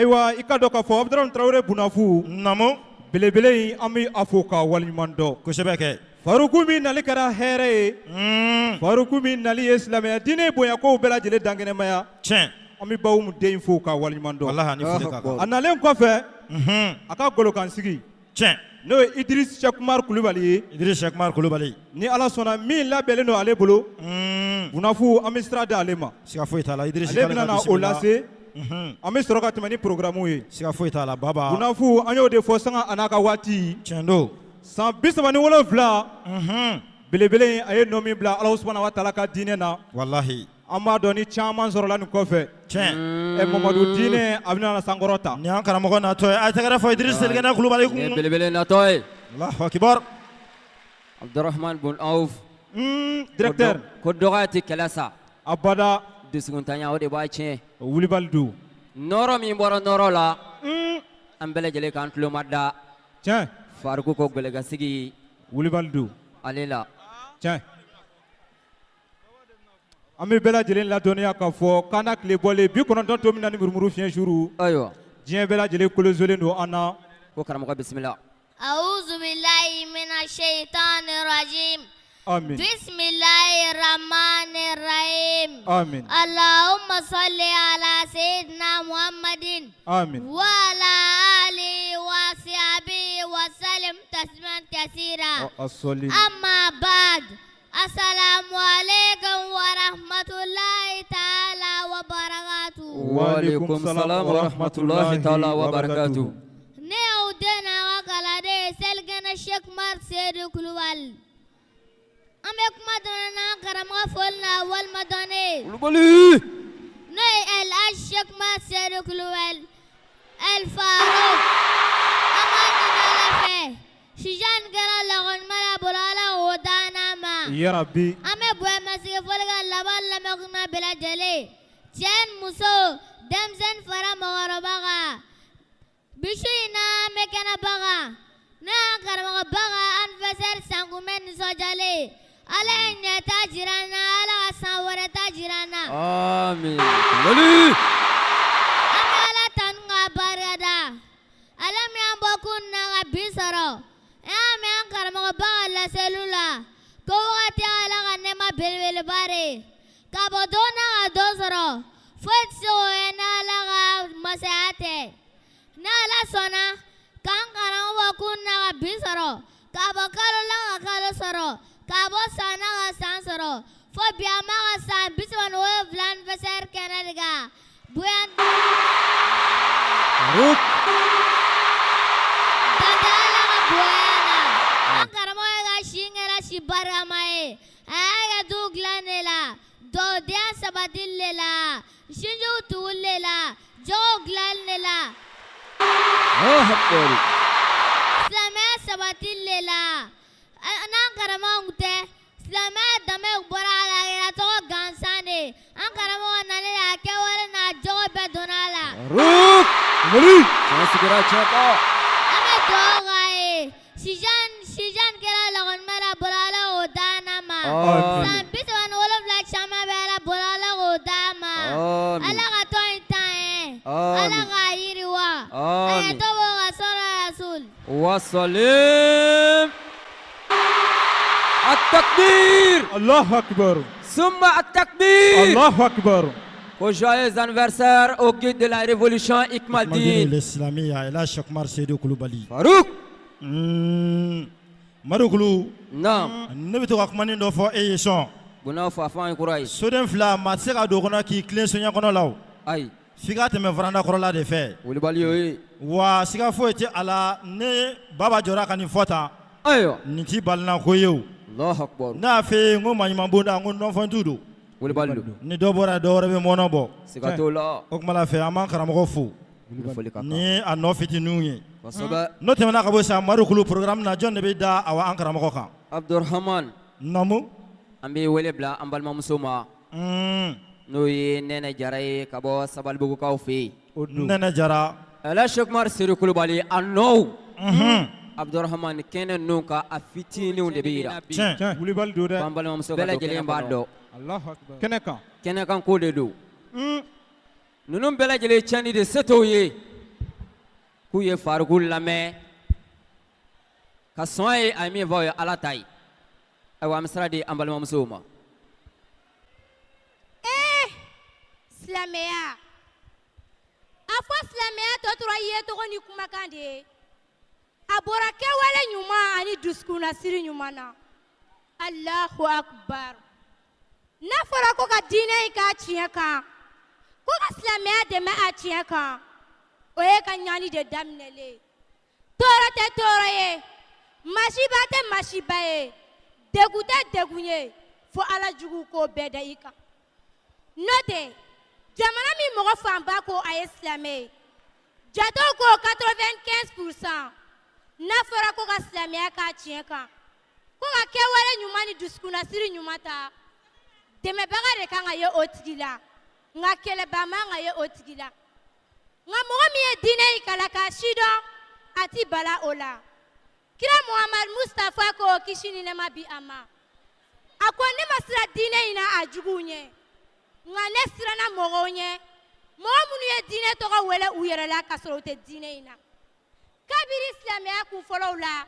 ayiwa i ka dɔn k'a fɔ Abdramane Traoré Bunafu naamu belebele in an bɛ a fo k'a waleɲuman dɔn kosɛbɛ kɛ Faruku min nali kɛra hɛrɛ ye Faruku min nali ye silamɛya diinɛ bonyakow bɛɛ lajɛlen dankɛnɛmaya tiɲɛ an bɛ Bahumu den fo k'a waleɲuman dɔn walahi ni foli ka kan a nalen kɔfɛ a ka golokansigi tiɲɛ n'o ye Idriss Seck Umar Kulibali ye Idriss Seck Umar Kulibali ni Ala sɔnna min labɛnnen don ale bolo Bunafu an bɛ sira da ale ma siga foyi t'a la Idriss ale bɛna na o lase an bɛ sɔrɔ ka tɛmɛ ni programme ye siga foyi t'a la baba Bunafu an y'o de fɔ sanga a n'a ka waati tiɲɛ don san 37 belebele in a ye nɔ min bila Alahu subahanahu wa taala ka diinɛ na walahi an b'a dɔn ni caman sɔrɔla nin kɔfɛ tiɲɛ Mamadu diinɛ a bɛna na sankɔrɔ ta ni an karamɔgɔ natɔ ye a ye tɛgɛrɛ fɔ Idriss Selikɛnɛ Kulibali kun belebele natɔ ye Allahu akibar Abdurrahman Bun Auf directeur ko dɔgɔya tɛ kɛlɛ sa abada dusukuntanya o de b'a tiɲɛ Wulibali do nɔrɔ min bɔra nɔrɔ la an bɛɛ lajɛlen k'an tulo ma da tiɲɛ Fariku ko gɛlɛgasigi Wulibali do ale la tiɲɛ an bɛ bɛɛ lajɛlen ladɔnniya k'a fɔ Kaana tile bɔlen 90 to min na ni murumuru fiɲɛ suru ayiwa diɲɛ bɛɛ lajɛlen kolozolen don an na ko karamɔgɔ bisimila أعوذ بالله من الشيطان الرجيم آمين بسم الله الرحمن الرحيم آمين اللهم صل على سيدنا محمد آمين وعلى آله وصحبه وسلم تسليما كثيرا الصلي أما بعد السلام عليكم ورحمة الله تعالى وبركاته وعليكم السلام ورحمة الله تعالى وبركاته نيو دينا وقالade selgana Sheikh Umar Seydou Kulibali amek madonna karama folna wal madone Kulibali noy el Sheikh Umar Seydou Kulibali el Farouk amadina la fe shijan gara lagon mala bulala odana ma ya rabbi ame boy masige folga labal lamagna bela jele tien muso demzen fara magarabaga bishina mekana baga na karama baga anniversaire sangumen sojale ala nyata jirana ala sawara ta jirana amin Kulibali ala tanga barada ala mi ambokun na bisaro me an karama baga la selula ko wati ala ganne ma belbel bare ka bodona dozoro fotso ena ala masate na la sona kan karama bakun na bisaro ka bakalo la kalo soro ka bo sana ga san soro fo biama ga san bisman wo vlan veser kenadiga buyan Ruk dadala ga buyana an karama ga shingera shibara mai aga duglanela do dia sabadillela shinju tulela joglanela hakuri Islamé sabatillela an karama ngute Islamé dame bora la to gansane an karama nale ya ke wala na jobe donala Ruk Kulibali segera chata ame dogae sijan kera lagon mara bolala odana ma san bitwan wala black chama bela bolala odama ala ga to intae ala ga yiriwa ay to ga sora rasul والسلام التكبير Allahu Akbar ثم التكبير Allahu Akbar au joyeux anniversaire au guide de la révolution Ikmaldin l'islamia ila Sheikh Umar Seydou Kulibali Farouk Marukulu naam ne bɛ to ka kuma dɔ fɔ e ye sɔn buna fa fan kurai soden fila maa tɛ se ka don o kɔnɔ k'i tilen soɲɛ kɔnɔ la o ay f'i ka tɛmɛ varanda kɔrɔla de fɛ Kulibali yoy wa siga foyi tɛ a la ne baba jɔra ka nin fɔ tan ayo nin t'i balina ko ye o Allahu akbar ne y'a f'e ye n ko maɲuman bonda n ko nɔfɛntu don Kulibali ni dɔ bɔra dɔ wɛrɛ bɛ mɔnɔ bɔ sigatola o kuma la fɛ an b'an karamɔgɔ fo ni a nɔ fitininw ye kosɛbɛ n'o tɛmɛna ka bɔ sisan Marukulu programme na jɔn de bɛ da awa an karamɔgɔ kan Abdurrahman namu an bɛ wele bila an balimamuso ma n'o ye Nɛnɛ Jara ye ka bɔ Sabalibugukaw fɛ yen Nɛnɛ Jara ala Sheikh Umar Seydou Kulibali a nɔw Abdurrahman kɛnɛ ninnu ka a fitininw de bɛ yira tiɲɛ Wulibali do dɛ an balimamuso bɛɛ lajɛlen b'a dɔn Allahu Akbar kɛnɛ kan kɛnɛ kan ko de don ninnu bɛɛ lajɛlen tiɲɛni de se t'o ye k'u ye Faruku lamɛn ka sɔn ye a ye min fɔ o ye Ala ta ye. Ayiwa an bɛ sira di an balimamusow ma. Silamɛya a fɔ silamɛya tɔ tora yecogo ni kumakan de ye a bɔra kɛwale ɲuman ani dusukunnasiri ɲuman na. Allahu akbar. N'a fɔra ko ka diinɛ in k'a tiɲɛ kan ko ka silamɛya dɛmɛ a tiɲɛ kan o ye ka ɲani de daminɛlen. Tɔɔrɔ tɛ tɔɔrɔ ye, masiba tɛ masiba ye, degun tɛ degun ye fo Ala jugu k'o bɛɛ da i kan. N'o tɛ jamana min mɔgɔ fanba ko a ye silamɛ ye, jatɔw ko 95%. N'a fɔra ko ka silamɛya k'a tiɲɛ kan ko ka kɛwale ɲuman ni dusukunnasiri ɲuman ta, dɛmɛbaga de kan ka ye o tigi la, nka kɛlɛba man ka ye o tigi la. Nka mɔgɔ min ye diinɛ in kalan k'a sidɔn a ti bala o la. Kira Muhammad Mustafa ko kisi ni nɛɛma bi a ma. A ko ne ma sira diinɛ in na a juguw ɲɛ, nka ne siranna mɔgɔw ɲɛ, mɔgɔ minnu ye diinɛ tɔgɔ wele u yɛrɛ la k'a sɔrɔ u tɛ diinɛ in na. Kabiri silamɛya kunfɔlɔw la,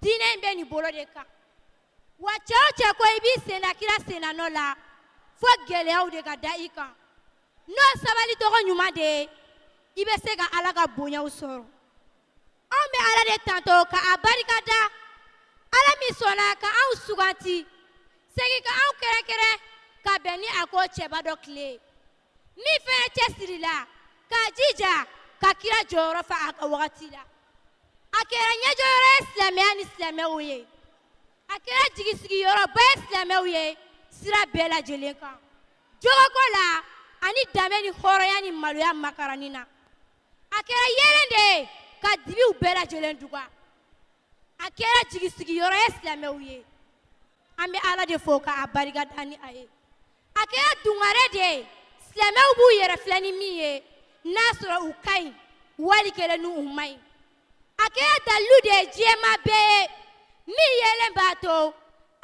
diinɛ in bɛ nin bolo de kan. Wa cɛ o cɛ ko i b'i sen da kira sennanɔ la fo gɛlɛyaw de ka da i kan. N'o sabali tɔgɔ ɲuman de ye, i bɛ se ka Ala ka bonyaw sɔrɔ. Anw bɛ Ala de tanto ka a barikada. Ala min sɔnna ka anw suganti, segin ka anw kɛrɛnkɛrɛn ka bɛn ni a ko cɛba dɔ tile. Min fɛnɛ cɛsirila k'a jija ka kira jɔyɔrɔ fa a ka wagati la. A kɛra ɲɛjɔyɔrɔ ye silamɛya ni silamɛw ye. A kɛra jigisigiyɔrɔba ye silamɛw ye sira bɛɛ lajɛlen kan. Jogoko la ani danbe ni hɔrɔnya ni maloya makarani na. A kɛra yeelen de ye ka dibiw bɛɛ lajɛlen duga. A kɛra jigisigiyɔrɔ ye silamɛw ye. An bɛ Ala de fo k'a barikada ni a ye. A kɛra dungare de ye silamɛw b'u yɛrɛ filɛ ni min ye n'a sɔrɔ u ka ɲi wali kelen n'u man ɲi. A kɛra dalilu de ye diɲɛma bɛɛ ye min yelen b'a to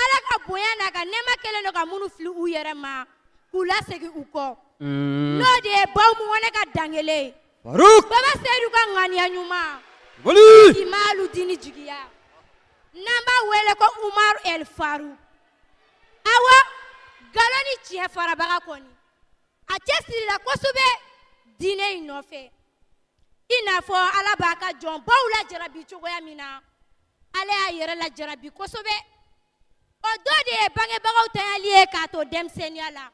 Ala ka bonya n'a ka nɛɛma kelen don ka minnu fili u yɛrɛ ma k'u lasegin u kɔ. N'o de ye Bawumɔnɛ ka dangele ye. Baba Seyidu ka ŋaniya ɲuman. Imaalu dini jigiya. N'an b'a wele ko Umaru El Faru. Awa nkalon ni tiɲɛ farabaga kɔni a cɛsirila kosɛbɛ diinɛ in nɔfɛ. I n'a fɔ Ala b'a ka jɔnbaw lajarabi cogoya min na, Ala y'a yɛrɛ lajarabi kosɛbɛ. O dɔ de ye bangebagaw tanyali ye k'a to denmisɛnniya la.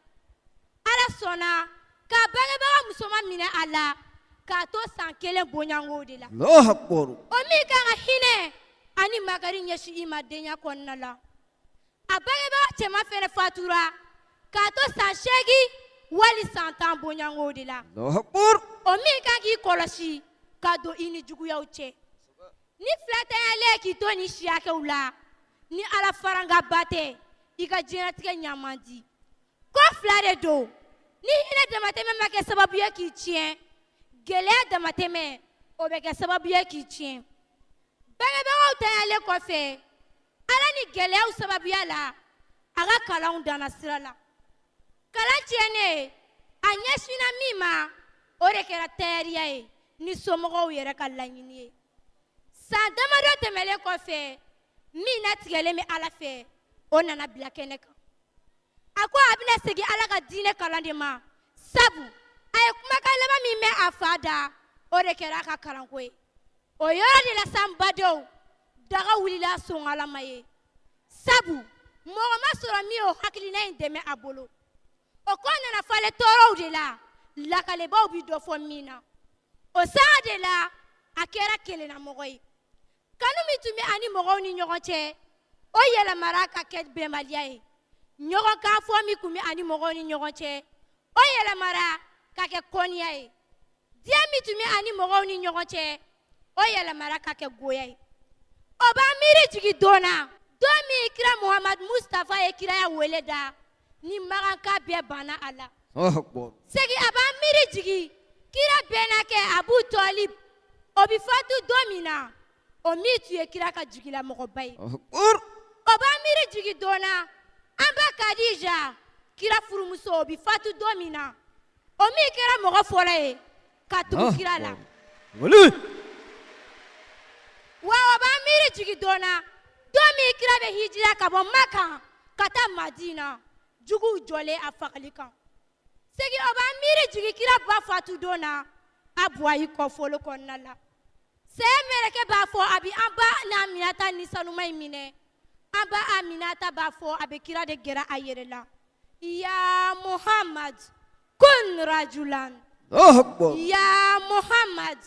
Ala sɔnna ka bangebaga musoman minɛ a la k'a to san 1 bonyanko de la. O min kan ka hinɛ ani makari ɲɛsin I ma denya kɔnɔna la. A bangebaga cɛman fɛnɛ fatura k'a to san 8 wali san 10 bonyanko de la. O min kan k'i kɔlɔsi ka don I ni juguyaw cɛ. Ni filatanyalen k'i to ni siyakɛw la, ni Ala farangaba tɛ, I ka diɲɛlatigɛ ɲa man di. Ko fila de don. Ni hinɛ damatɛmɛ ma kɛ sababu ye k'i tiɲɛ, gɛlɛya damatɛmɛ o bɛ kɛ sababu ye k'i tiɲɛ. Bangebagaw tanyalen kɔfɛ, Ala ni gɛlɛyaw sababuya la, a ka kalanw danna sira la. Kalan tiɲɛnen, a ɲɛsinna min ma, o de kɛra tayariya ye ni somɔgɔw yɛrɛ ka laɲini ye. San damadɔ tɛmɛlen kɔfɛ, min latigɛlen bɛ Ala fɛ, o nana bila kɛnɛ kan. A ko a bɛna segin Ala ka diinɛ kalan de ma, sabu a ye kumakan laban min mɛn a fa da, o de kɛra a ka kalanko ye. O yɔrɔ de la sa n badenw, daga wulila Soŋalama ye. Sabu mɔgɔ ma sɔrɔ min y'o hakilina in dɛmɛ a bolo. O ko nana falen tɔɔrɔw de la, lakalebaw bi dɔ fɔ min na. O sanga de la, a kɛra kelennamɔgɔ ye. Kanu min tun bɛ ani mɔgɔw ni ɲɔgɔn cɛ, o yɛlɛmara ka kɛ bɛnbaliya ye. Ɲɔgɔn kan fɔ min tun bɛ ani mɔgɔw ni ɲɔgɔn cɛ, o yɛlɛmara ka kɛ kɔniya ye. Diɲɛ min tun bɛ ani mɔgɔw ni ɲɔgɔn cɛ, o yɛlɛmara ka kɛ goya ye. O b'an miiri jigin don na, don min kira Muhammad Mustafa ye kiraya wele da, ni maganka bɛɛ banna a la. Segin a b'an miiri jigin, kira bɛnna kɛ Abu Talib, o bɛ fatu don min na, o min tun ye kira ka jigilamɔgɔba ye. O b'an miiri jigin don na, an ba Kadija, kira furumuso, o bɛ fatu don min na, o min kɛra mɔgɔ fɔlɔ ye ka tugu kira la. miiri jigi donna don min kira bɛ hijira ka bɔ Maka ka taa Madina juguw jɔlen a fagali kan segi o b'a miiri jigi kira ba fatu don na a buwayi kɔfolo kɔnɔna la sɛ mɛrɛkɛ b'a fɔ a bɛ an ba n'Aminata ni sanuma in minɛ an ba Aminata b'a fɔ a bɛ kira de gɛrɛ a yɛrɛ la ya Muhammad kun rajulan ya Muhammad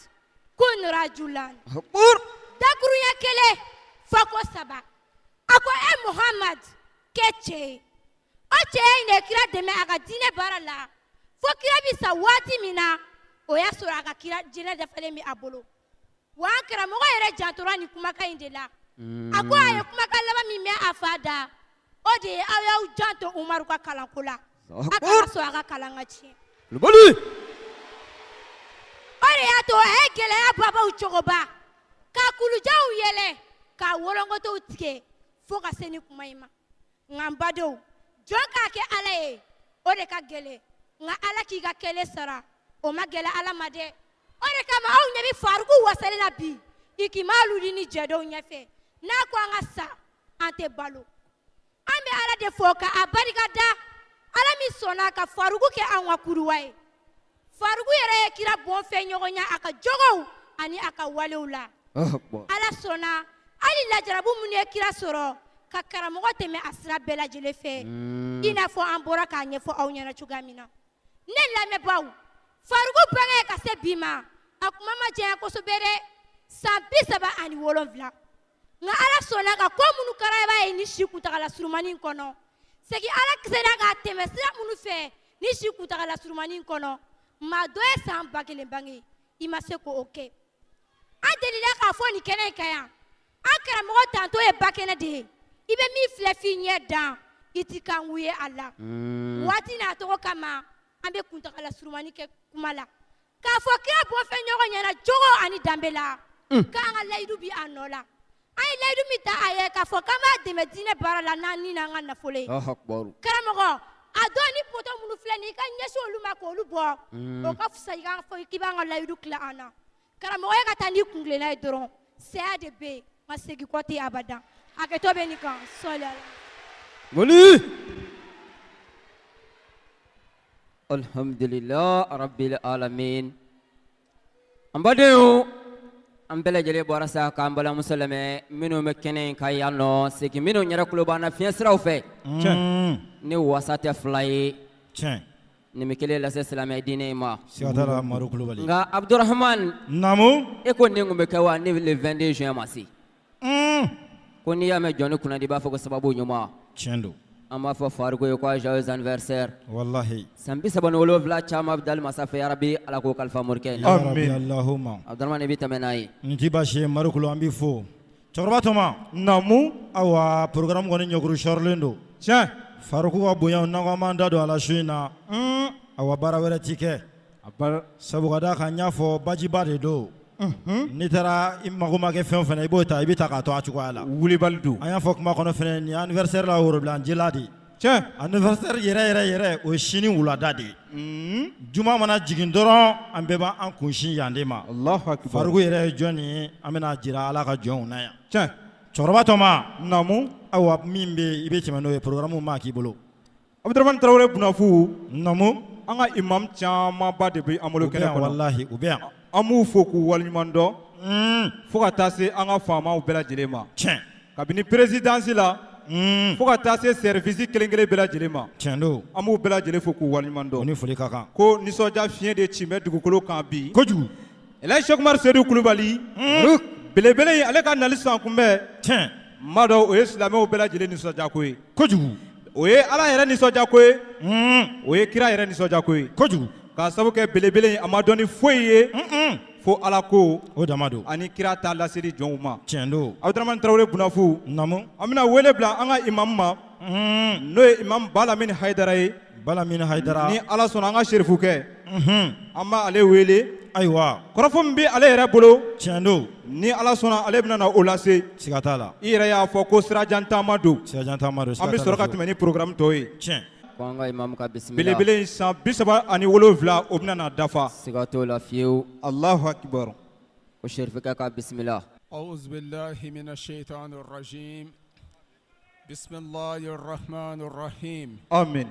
kun rajulan dakurunya kelen fɔ ko saba a ko e Muhammad kɛ cɛ ye o cɛ in de kira dɛmɛ a ka diinɛ baara la fo kira bɛ sa waati min na o y'a sɔrɔ a ka kira diinɛ dafalen bɛ a bolo wa an karamɔgɔ yɛrɛ jantora nin kumakan in de la a ko a ye kumakan laban min mɛn a fa da o de ye aw y'aw janto Umaru ka kalanko la a kana sɔn a ka kalan ka tiɲɛ o de y'a to a ye gɛlɛya babaw cogoba ka kulujanw yɛlɛ ka wolongotow tigɛ fo ka se nin kuma in ma nka n badenw jɔn k'a kɛ Ala ye o de ka gɛlɛn nka Ala k'i ka kɛlen sara o ma gɛlɛn Ala ma dɛ o de kama aw ɲɛ bɛ Faruku wasali la bi i k'i ma ludi ni jɛdenw ɲɛfɛ n'a ko an ka sa an tɛ balo an bɛ Ala de fɔ ka a barikada Ala min sɔnna ka Faruku kɛ an ka kuruwa ye Faruku yɛrɛ ye kira bɔn fɛn ɲɔgɔn ɲɛ a ka jogow ani a ka walew la Ala sɔnna hali lajarabu minnu ye kira sɔrɔ ka karamɔgɔ tɛmɛ a sira bɛɛ lajɛlen fɛ i n'a fɔ an bɔra k'a ɲɛfɔ aw ɲɛna cogoya min na ne lamɛnbaaw Faruku bange ka se bi ma a kuma ma janya kosɛbɛ dɛ san 37 nka Ala sɔnna ka ko minnu kɛra i b'a ye ni si kuntagala surunmanin kɔnɔ segi Ala kisɛra k'a tɛmɛ sira minnu fɛ ni si kuntagala surunmanin kɔnɔ maa dɔ ye san 1000 bange i ma se k'o kɛ an delila k'a fɔ nin kɛnɛ in kan yan an karamɔgɔ tantɔ ye bakɛnɛ de ye i bɛ min filɛ f'i ɲɛ dan i ti kanku ye a la waati n'a tɔgɔ kama an bɛ kuntagala surunmanin kɛ kuma la k'a fɔ kira bɔfɛn ɲɔgɔn ɲɛna jogo ani danbe la k'an ka layidu bi a nɔ la an ye layidu min ta a ye k'a fɔ k'an b'a dɛmɛ diinɛ baara la n'an ni n'an ka nafolo ye karamɔgɔ a dɔw ni poto minnu filɛ nin i ka ɲɛsin olu ma k'olu bɔ o ka fisa i k'a fɔ k'i b'an ka layidu tila an na karamɔgɔ ye ka taa n'i kuntilenna ye dɔrɔn saya de bɛ yen nka segin kɔ tɛ abada hakɛto bɛ nin kan sɔli ala alhamdulillah rabbil alamin an badenw an bɛɛ lajɛlen bɔra sa k'an balimamuso lamɛn minnu bɛ kɛnɛ in kan yan nɔ segin minnu yɛrɛ tulo b'an na fiɲɛ siraw fɛ ni wasa tɛ fila ye nin bɛ kelen lase silamɛ diinɛ in ma nka Abdurahman e ko nin kun bɛ kɛ wa ni le 22 juin ma se ko n'i y'a mɛn jɔnni kunna i b'a fɔ ko sababu ɲuman tiɲɛ don an b'a fɔ Faruku ye ko joyeux anniversaire wallahi san 37 caman bɛ dali masa fɛ yarabi ala k'o kalifa morikɛ amin allahumma Abdurahman i bɛ tɛmɛ n'a ye nin t'i baasi ye Marukulu an b'i fo cɛkɔrɔba Tɔma namu awa programme kɔni ɲɛkuru sɔrɔlen don tiɲɛ Faruku ka bonya n'an ko an b'an da don a la su in na awa baara wɛrɛ ti kɛ sabu ka d'a kan n y'a fɔ bajiba de don n'i taara i mago ma kɛ fɛn o fɛn i b'o ta i bɛ ta k'a to a cogoya la wulibali don an y'a fɔ kuma kɔnɔ fɛnɛ nin anniversaire la worobilancila de ye tiɲɛ anniversaire yɛrɛ o ye sini wulada de ye juma mana jigin dɔrɔn an bɛɛ b'an kunsin yan de ma Faruku yɛrɛ ye jɔn ye an bɛna jira Ala ka jɔnw na yan tiɲɛ cɛkɔrɔba Tɔma namu awa min bɛ i bɛ tɛmɛ n'o ye programme ma k'i bolo Abdurahman Tarawele Bunafu namu an ka imam camanba de bɛ an bolo kɛnɛ kɔnɔ wallahi u bɛ yan an b'u fo k'u waleɲuman dɔn fo ka taa se an ka faamaw bɛɛ lajɛlen ma tiɲɛ kabini présidence la fo ka taa se service kelen-kelen bɛɛ lajɛlen ma tiɲɛ don an b'u bɛɛ lajɛlen fo k'u waleɲuman dɔn o ni foli ka kan ko nisɔndiya fiɲɛ de ci bɛ dugukolo kan bi kojugu Elhaji Seku Umaru Seydou Kulubali belebele in ale ka nali san kunbɛn tiɲɛ n b'a dɔn o ye silamɛw bɛɛ lajɛlen nisɔndiya ko ye kojugu o ye Ala yɛrɛ nisɔndiya ko ye o ye kira yɛrɛ nisɔndiya ko ye kojugu k'a sabu kɛ belebele in a ma dɔn ni foyi ye fo Ala ko o dama don ani kira ta laseli jɔnw ma tiɲɛ don Abdurahman Tarawele Bunafu namu an bɛna wele bila an ka imam ma n'o ye imam Balamini Hayidara ye Balamini Hayidara ni Ala sɔnna an ka serifukɛ an b'ale wele ayiwa kɔrɔfɔ min bɛ ale yɛrɛ bolo tiɲɛ don ni Ala sɔnna ale bɛna na o lase siga t'a la i yɛrɛ y'a fɔ ko sirajan taama don sirajan taama don an bɛ sɔrɔ ka tɛmɛ ni programme tɔw ye tiɲɛ an ka imam ka bisimila belebele in san 37 o bɛna na dafa siga t'o la fiyewu Allahu akibaru ko serifukɛ ka bisimila أعوذ بالله من الشيطان الرجيم بسم الله الرحمن الرحيم آمين.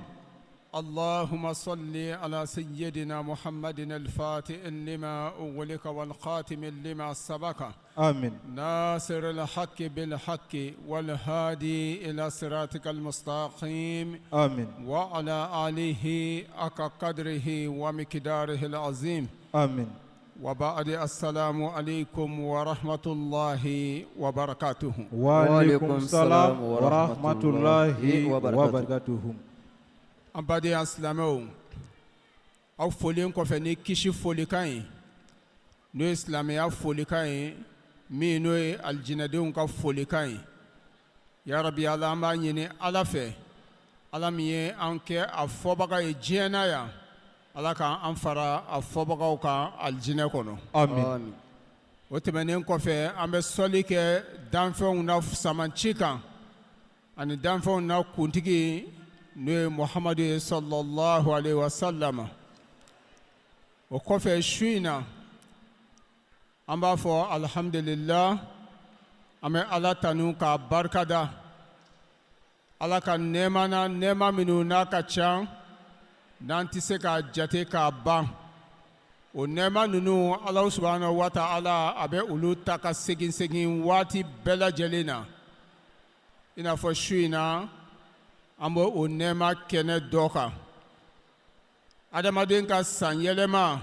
اللهم صل على سيدنا محمد الفاتح لما أغلق والخاتم لما سبق آمين. ناصر الحق بالحق والهادي إلى صراطك المستقيم آمين. وعلى آله حق قدره ومقداره العظيم آمين. وبعد السلام عليكم ورحمة الله وبركاته. وعليكم السلام ورحمة الله وبركاته. Ambadi Islamou, au folien ko feni kishi folikai, no Islamia folikai, mi no aljinadun ka folikai. Ya Rabbi Allah ma nyini ala fe, ala miye anke a fobaga e jena ya, ala ka anfara a fobaga ka aljine kono. Amin. O tɛmɛnen kɔfɛ an bɛ sɔli kɛ danfɛnw na samanci kan ani danfɛnw na kuntigi n'o ye Muhamadu ye sallallahu alaihi wa sallam. O kɔfɛ su in na an b'a fɔ alhamdulillah, an bɛ ala tanu k'a barikada, ala ka nɛɛma na nɛɛma minnu n'a ka ca n'an tɛ se k'a jate k'a ban. O nɛɛma ninnu Alahu subhanahu wa ta'ala a bɛ olu ta ka segin segin waati bɛɛ lajɛlen na. I n'a fɔ su in na an bɛ o nɛɛma kɛnɛ dɔ kan. Adamaden ka san yɛlɛma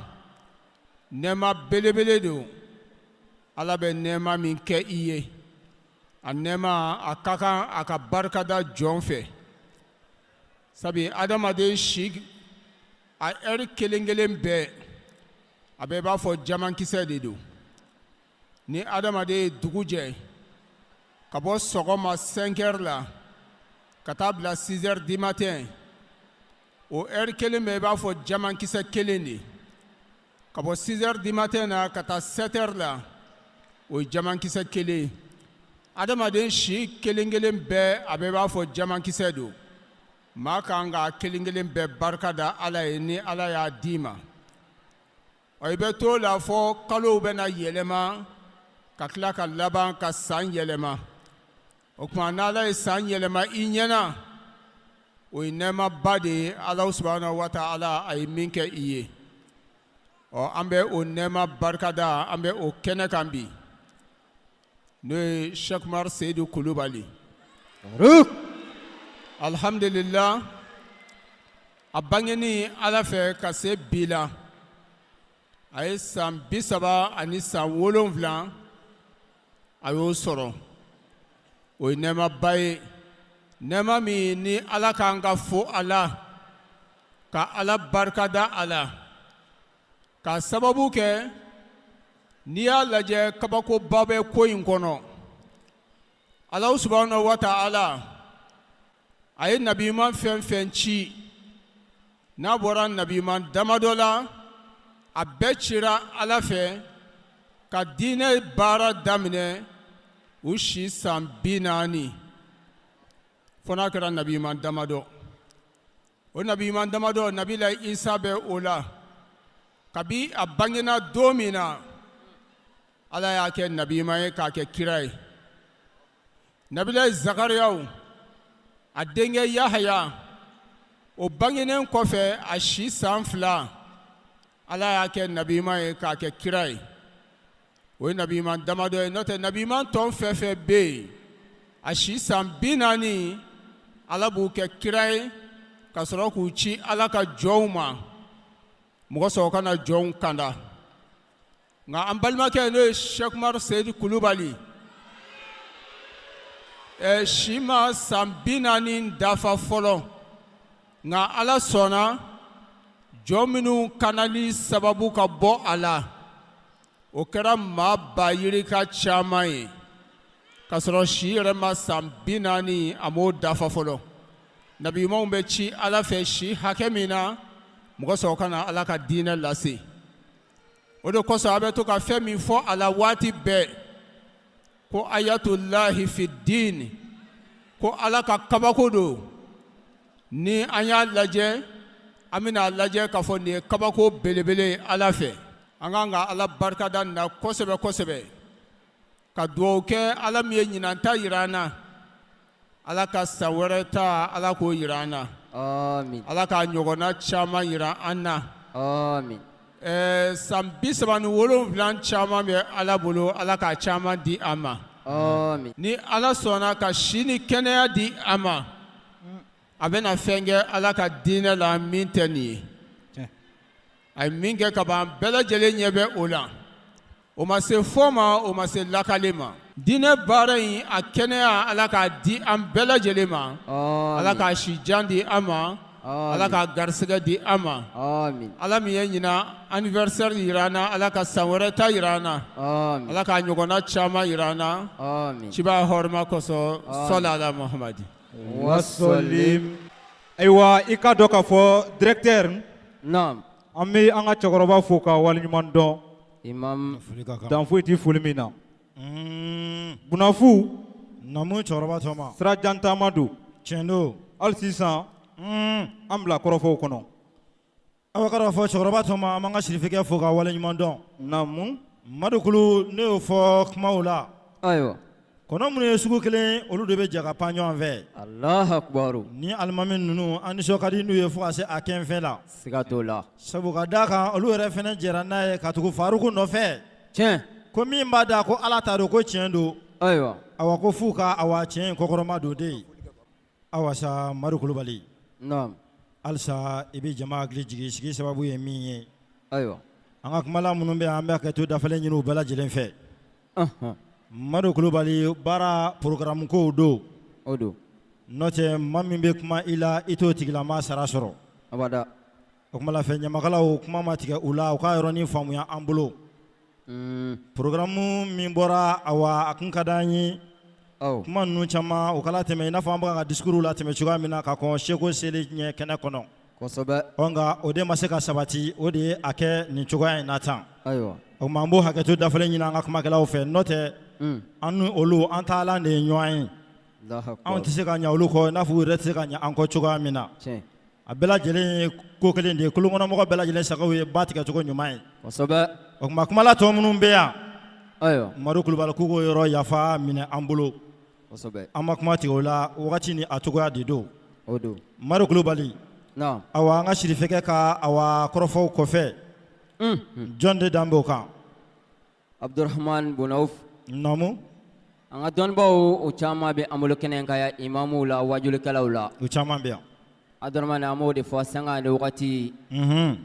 nɛɛma belebele don. Ala bɛ nɛɛma min kɛ i ye, a nɛɛma a ka kan a ka barikada jɔn fɛ. Sabu adamaden si a ɛri kelen kelen bɛɛ a bɛɛ b'a fɔ jamankisɛ de don. Ni adamaden ye dugu jɛ ka bɔ sɔgɔma 5 heures la ka taa bila 6 heures du matin, o heure kelen bɛɛ b'a fɔ jamankisɛ kelen de. Ka bɔ 6 heures du matin na ka taa 7 heures la, o ye jamankisɛ kelen. Adamaden si kelen kelen bɛɛ a bɛɛ b'a fɔ jamankisɛ don. Maa kan ka kelen kelen bɛɛ barika da Ala ye ni Ala y'a d'i ma. I bɛ to la fɔ kalow bɛna yɛlɛma ka tila ka laban ka san yɛlɛma. O tuma n'Ala ye san yɛlɛma i ɲɛna, o ye nɛɛmaba de ye. Alahu subhanahu wa ta'ala a ye min kɛ i ye. An bɛ o nɛɛma barikada, an bɛ o kɛnɛ kan bi, n'o ye Sheikh Umar Seyidu Kulubali. Alhamdulillah, a bangeni Ala fɛ ka se bi la, a ye san 30 ani san 7 a y'o sɔrɔ. O ye nɛɛmaba ye, nɛɛma min ni Ala kan ka fo a la, ka Ala barikada a la, ka sababu kɛ n'i y'a lajɛ kabakoba bɛ ko in kɔnɔ. Alahu subhanahu wa ta'ala a ye nabi ɲuman fɛn fɛn ci, n'a bɔra nabi ɲuman damadɔ la, a bɛɛ cira Ala fɛ ka diinɛ baara daminɛ u si san 40 fo n'a kɛra nabi ɲuman damadɔ. O nabi ɲuman damadɔ, nabila Isa bɛ o la. Kabi a bangena don min na, Ala y'a kɛ nabi ɲuman ye k'a kɛ kira ye. Nabila Zakariyaw, a denkɛ Yahaya, o bangenen kɔfɛ a si san 2, Ala y'a kɛ nabi ɲuman ye k'a kɛ kira ye. O ye nabi ɲuman damadɔ ye. N'o tɛ nabi ɲuman tɔw fɛn fɛn bɛ yen, a si san 40 Ala b'u kɛ kira ye ka sɔrɔ k'u ci Ala ka jɔnw ma, mɔgɔ sɔrɔ kana jɔnw kanda. Nka an balimakɛ n'o ye Sheikh Umar Seyidu Kulubali, si ma san 40 dafa fɔlɔ, nka Ala sɔnna jɔn minnu kanali sababu ka bɔ a la, o kɛra maa bayirika caman ye, ka sɔrɔ si yɛrɛ ma san 40 a m'o dafa fɔlɔ. Nabi ɲumanw bɛ ci Ala fɛ si hakɛ min na, mɔgɔ sɔrɔ ka na Ala ka diinɛ lase. O de kosɔn a bɛ to ka fɛn min fɔ a la waati bɛɛ, ko ayatullahi fi diin, ko Ala ka kabako don. Ni an y'a lajɛ, an bɛna lajɛ k'a fɔ nin ye kabako belebele ye Ala fɛ. An kan ka Ala barikada nin na kosɛbɛ kosɛbɛ, ka duwawu kɛ ala min ye ɲinanta yira an na ala ka san wɛrɛ ta ala k'o yira an na Amin. ala k'a ɲɔgɔnna caman yira an na Amin. san 37 caman bɛ ala bolo ala k'a caman di an ma Amin. ni ala sɔnna ka si ni kɛnɛya di an ma a bɛna fɛn kɛ ala ka diinɛ la min tɛ nin ye a ye min kɛ ka ban bɛɛ lajɛlen ɲɛ bɛ o la o ma se fɔ ma o ma se lakali ma diinɛ baara in a kɛnɛya ala k'a di an bɛɛ lajɛlen ma ala k'a sijan di an ma ala k'a garisɛgɛ di an ma Amin. ala min ye ɲina anniversaire yira an na ala ka san wɛrɛ ta yira an na Amin. ala k'a ɲɔgɔnna caman yira an na Amin. ciba hɔrɔma kosɔn sɔli ala muhamadi wasolim ayiwa i ka dɔn k'a fɔ directeur Naam. an bɛ an ka cɛkɔrɔba fo ka waleɲuman dɔn Imam. dan foyi tɛ foli min na bunafu namu cɛkɔrɔba tɔma sira jantaama don tiɲɛ don hali sisan an bila kɔrɔfɔw kɔnɔ aw ka dɔ fɔ cɛkɔrɔba tɔma an b'an ka sirifikɛ fo ka waleɲuman dɔn namu madukulu ne y'o fɔ kumaw la Ayiwa. kɔnɔ minnu ye sugu kelen olu de bɛ jɛ ka pan ɲɔgɔn fɛ Allahu akbaru. ni alimami ninnu an nisɔn ka di n'u ye fo ka se a kɛnfɛn la Siga t'o la. sabu ka d'a kan olu yɛrɛ fɛnɛ jɛra n'a ye ka tugu faruku nɔfɛ Tiɲɛ. ko min b'a da ko ala t'a dɔn ko tiɲɛ don Ayiwa. awa ko f'u ka awa tiɲɛ in kɔkɔrɔma don de awa sa madu kulubali Naam. halisa i bɛ jama hakili jigi sigi sababu ye min ye Ayiwa. an ka kumala minnu bɛ yan an bɛ hakɛto dafalen ɲini u bɛɛ lajɛlen fɛ Ahan. madu kulubali baara programme kow don O don. n'o tɛ maa min bɛ kuma i la i t'o tigilama sara sɔrɔ Abada. o kuma la fɛ ɲamakalaw kuma ma tigɛ u la u ka yɔrɔnin faamuya an bolo programme min bɔra awa a kun ka d'an ye Aw. kuma ninnu caman o kala tɛmɛ i n'a fɔ an bɛ ka discours la tɛmɛ cogoya min na ka kɔn seko seli ɲɛ kɛnɛ kɔnɔ Kosɛbɛ. nka o de ma se ka sabati o de ye a kɛ nin cogoya in na tan Ayiwa. o tuma an b'o hakɛto dafalen ɲini an ka kumakɛlaw fɛ n'o tɛ an ni olu an taalan de ye ɲɔgɔn ye Allahu anw akbar. tɛ se ka ɲɛ olu kɔ i n'a fɔ u yɛrɛ tɛ se ka ɲɛ an kɔ cogoya min na Tiɲɛ. a bɛɛ lajɛlen ye ko kelen de ye kolokɔnɔmɔgɔ bɛɛ lajɛlen sagaw ye ba tigɛcogo ɲuman ye Kosɛbɛ. o tuma kumala tɔ minnu bɛ yan Ayiwa. madu kulubali k'u k'o yɔrɔ yafa minɛ an bolo Kosɛbɛ. an ma kuma tigɛ o la wagati ni a cogoya de don O don. madu kulubali Naam. awa an ka sirifɛkɛ ka awa kɔrɔfɔw kɔfɛ jɔn de dan b'o kan Abdurrahman Bunauf. naamu An ka dɔnnibaaw o caman bɛ an bolo kɛnɛ in kan yan imamuw la wajulikɛlaw la. u caman bɛ yan Abdurrahman an b'o de fɔ sanga ni wagati Mhm.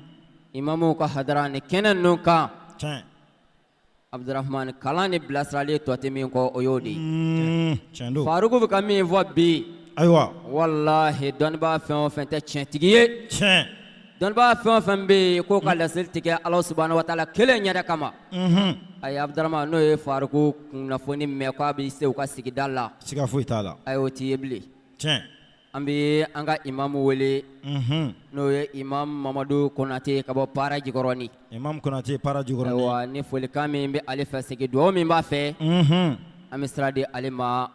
imamuw ka hadara ni kɛnɛ ninnu kan. tiɲɛ Abdurrahman kalan ni bilasirali tɔ tɛ min kɔ o y'o de ye. tiɲɛ don Faruku bɛ ka min fɔ bi ayiwa walahi dɔnnibaa fɛn o fɛn tɛ tiɲɛtigi ye. tiɲɛ Dɔnnibaa fɛn o fɛn bɛ yen k'o ka laseli tigɛ Alahu subahanahu wa taala kelen yɛrɛ kama. Ayi Abdurrahman n'o ye Faruku kunnafoni mɛn k'a bɛ se u ka sigida la. siga foyi t'a la Ayi o t'i ye bilen. tiɲɛ An bɛ an ka imamu wele n'o ye imam Mamadu Konate ka bɔ Para Jikɔrɔni. imam konate para jukɔrɔni Ayiwa ni folikan min bɛ ale fɛ segin dugawu min b'a fɛ an bɛ sira di ale ma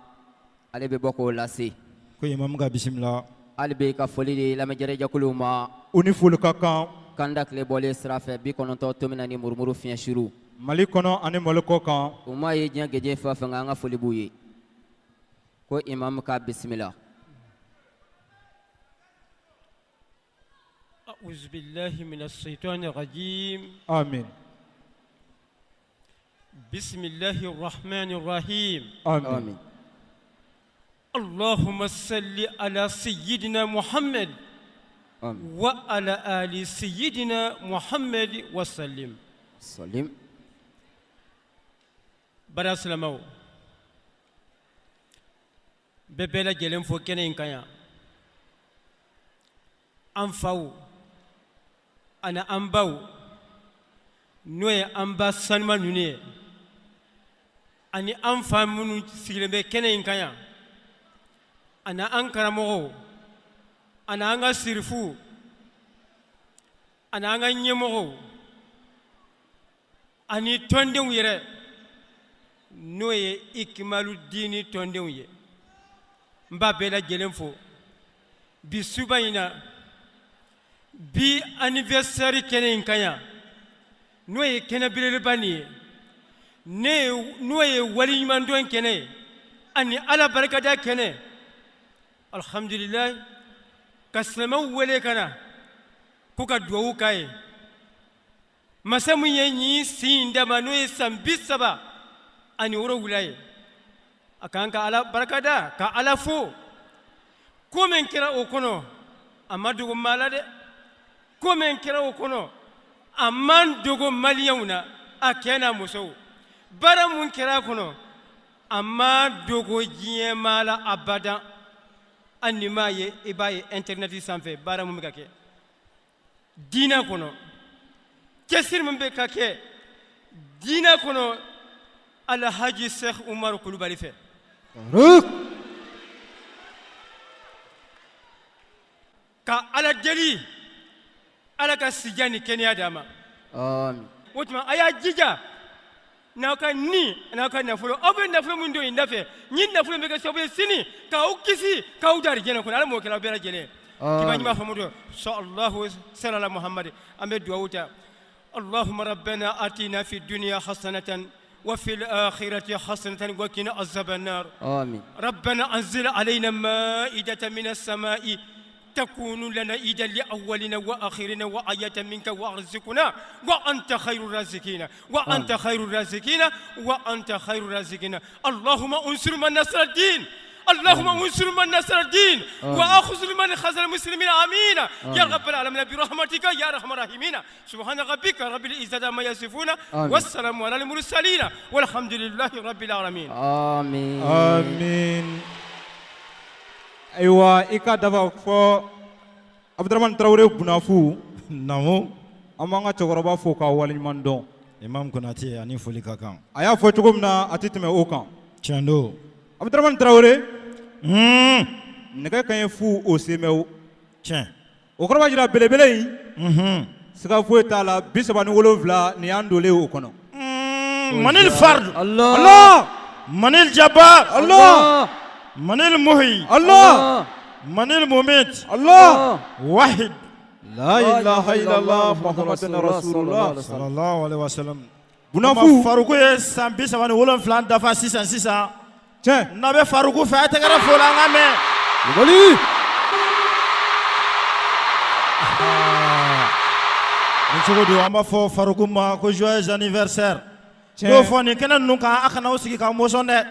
ale bɛ bɔ k'o lase. ko imam ka bisimila Hali bi ka foli di lamɛnjɛrɛjɛkuluw ma u ni foli ka kan kanda tile bɔlen sira fɛ 90 tomina ni murumuru fiɲɛ suru. mali kɔnɔ ani mali kɔ kan U m'a ye diɲɛ gɛjɛ fɛn o fɛn nka an ka foli b'u ye ko imam ka bisimila. أعوذ بالله من الشيطان الرجيم amin بسم الله الرحمن الرحيم amin Amin. اللهم صل على سيدنا محمد Amin. وعلى آل سيدنا محمد وسلم Salim. bara silamɛw bɛɛ bɛɛ lajɛlen fo kɛnɛ in kan yan an faw ani an baw n'o ye an ba sanuma ninnu ye ani an fa minnu sigilen bɛ kɛnɛ in kan yan ani an karamɔgɔw ani an ka sirifuw ani an ka ɲɛmɔgɔw ani tɔndenw yɛrɛ n'o ye ikimalu diini tɔndenw ye n b'a bɛɛ lajɛlen fo bi suba in na bi anniversaire kɛnɛ in kan yan n'o ye kɛnɛ belebeleba nin ye ne n'o ye waliɲuman dɔn kɛnɛ ye ani ala barikada kɛnɛ alhamdulilayi ka silamɛw wele ka na ko ka duwawu k'a ye masa min ye ɲin si in dama n'o ye san 37 ani wolonwula ye a kan ka ala barikada ka ala fo ko min kɛra o kɔnɔ a ma dogo maa la dɛ ko min kɛra o kɔnɔ a man dogo maliyɛnw na a cɛ n'a musow baara mun kɛra a kɔnɔ a ma dogo diɲɛ maa la abadan hali ni m'a ye i b'a ye internet sanfɛ baara mun bɛ ka kɛ diinɛ kɔnɔ cɛsiri min bɛ ka kɛ diinɛ kɔnɔ alhaji sheikh umaru kulubali fɛ ka ala deli ala ka sija ni kɛnɛya d'a ma o tuma a y'a jija n'aw ka ni n'aw ka nafolo aw bɛ nafolo min don in da fɛ nin nafolo bɛ kɛ sababu ye sini k'aw kisi k'aw da arijɛnɛ kɔnɔ ala m'o kɛ aw bɛɛ lajɛlen kiba ɲuman faamu don sallallahu salala muhammad an bɛ duwawu ta اللهم ربنا آتنا في الدنيا حسنة وفي الآخرة حسنة وقنا عذاب النار آمين ربنا أنزل علينا مائدة من السماء تكون لنا عيدا لأولنا وآخرنا وآية منك وارزقنا وأنت خير الرازقين وأنت خير الرازقين وأنت خير الرازقين اللهم انصر من نصر الدين اللهم انصر من نصر الدين واخذ من خذل المسلمين امين يا رب العالمين برحمتك يا ارحم الراحمين سبحان ربك رب العزه عما يصفون والسلام على المرسلين والحمد لله رب العالمين آمين آمين أيوة إيكا دفع فو عبد الرحمن تراوري بنافو نامو أمانغا تغربا فوكا والإمام دون imam kunati ani foli ka kan aya fo cogo min na a tɛ tɛmɛ o kan tiɲɛ don Abdurahmane Traoré nɛgɛ kaɲɛ fu o semɛw tiɲɛ o kɔrɔ b'a jira belebele in siga foyi t'a la 37 nin y'an dolen o kɔnɔ manil fard Allah manil jabbar Allah manil muhi Allah manil mumit Allah wahid la ilaha illallah muhammadun rasulullah sallallahu alaihi wasallam bunafu faruku ye san 37 dafa sisan tiɲɛ n'a bɛ faruku fɛ a tɛgɛrɛ fo la an ka mɛn Ibali ni cogo don an b'a fɔ faruku ma ko joyeux anniversaire n'o fɔ nin kɛnɛ ninnu kan a kana aw sigi ka mɔsɔn dɛ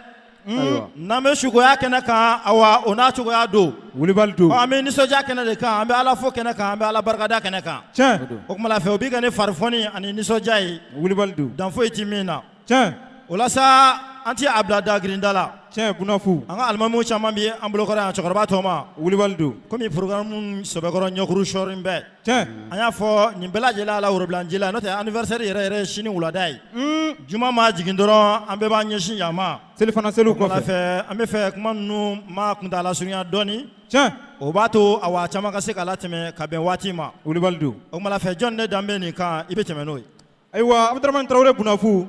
n'an bɛ sukoya kɛnɛ kan awa o n'a cogoya don wulibali don an bɛ nisɔndiya kɛnɛ de kan an bɛ ala fo kɛnɛ kan an bɛ ala barikada kɛnɛ kan tiɲɛ o tuma la fɛ o b'i ka ni farifɔni ani nisɔndiya ye wulibali don dan foyi ti min na tiɲɛ o la sa an ti a bila da girinda la tiɲɛ bunafu an ka alimamu caman bɛ an bolokɔrɔ yan cɛkɔrɔba tɔ ma wulibali don komi programme sɛbɛkɔrɔ ɲɛkuru sɔɔrin bɛɛ tiɲɛ an y'a fɔ nin bɛɛ lajɛlen ala worobilanji la n'o tɛ anniversaire yɛrɛ yɛrɛ ye sini wulada ye juma ma jigin dɔrɔn an bɛɛ b'an ɲɛsin yan ma selifana seliw o la kɔfɛ fɛ an bɛ fɛ kuma ninnu ma kuntala surunya dɔɔni tiɲɛ o b'a to a waa caman ka se ka latɛmɛ ka bɛn waati ma wulibali don o tuma la fɛ jɔn ne dan bɛ nin kan i bɛ tɛmɛ n'o ye ayiwa Abdurahmane Traoré bunafu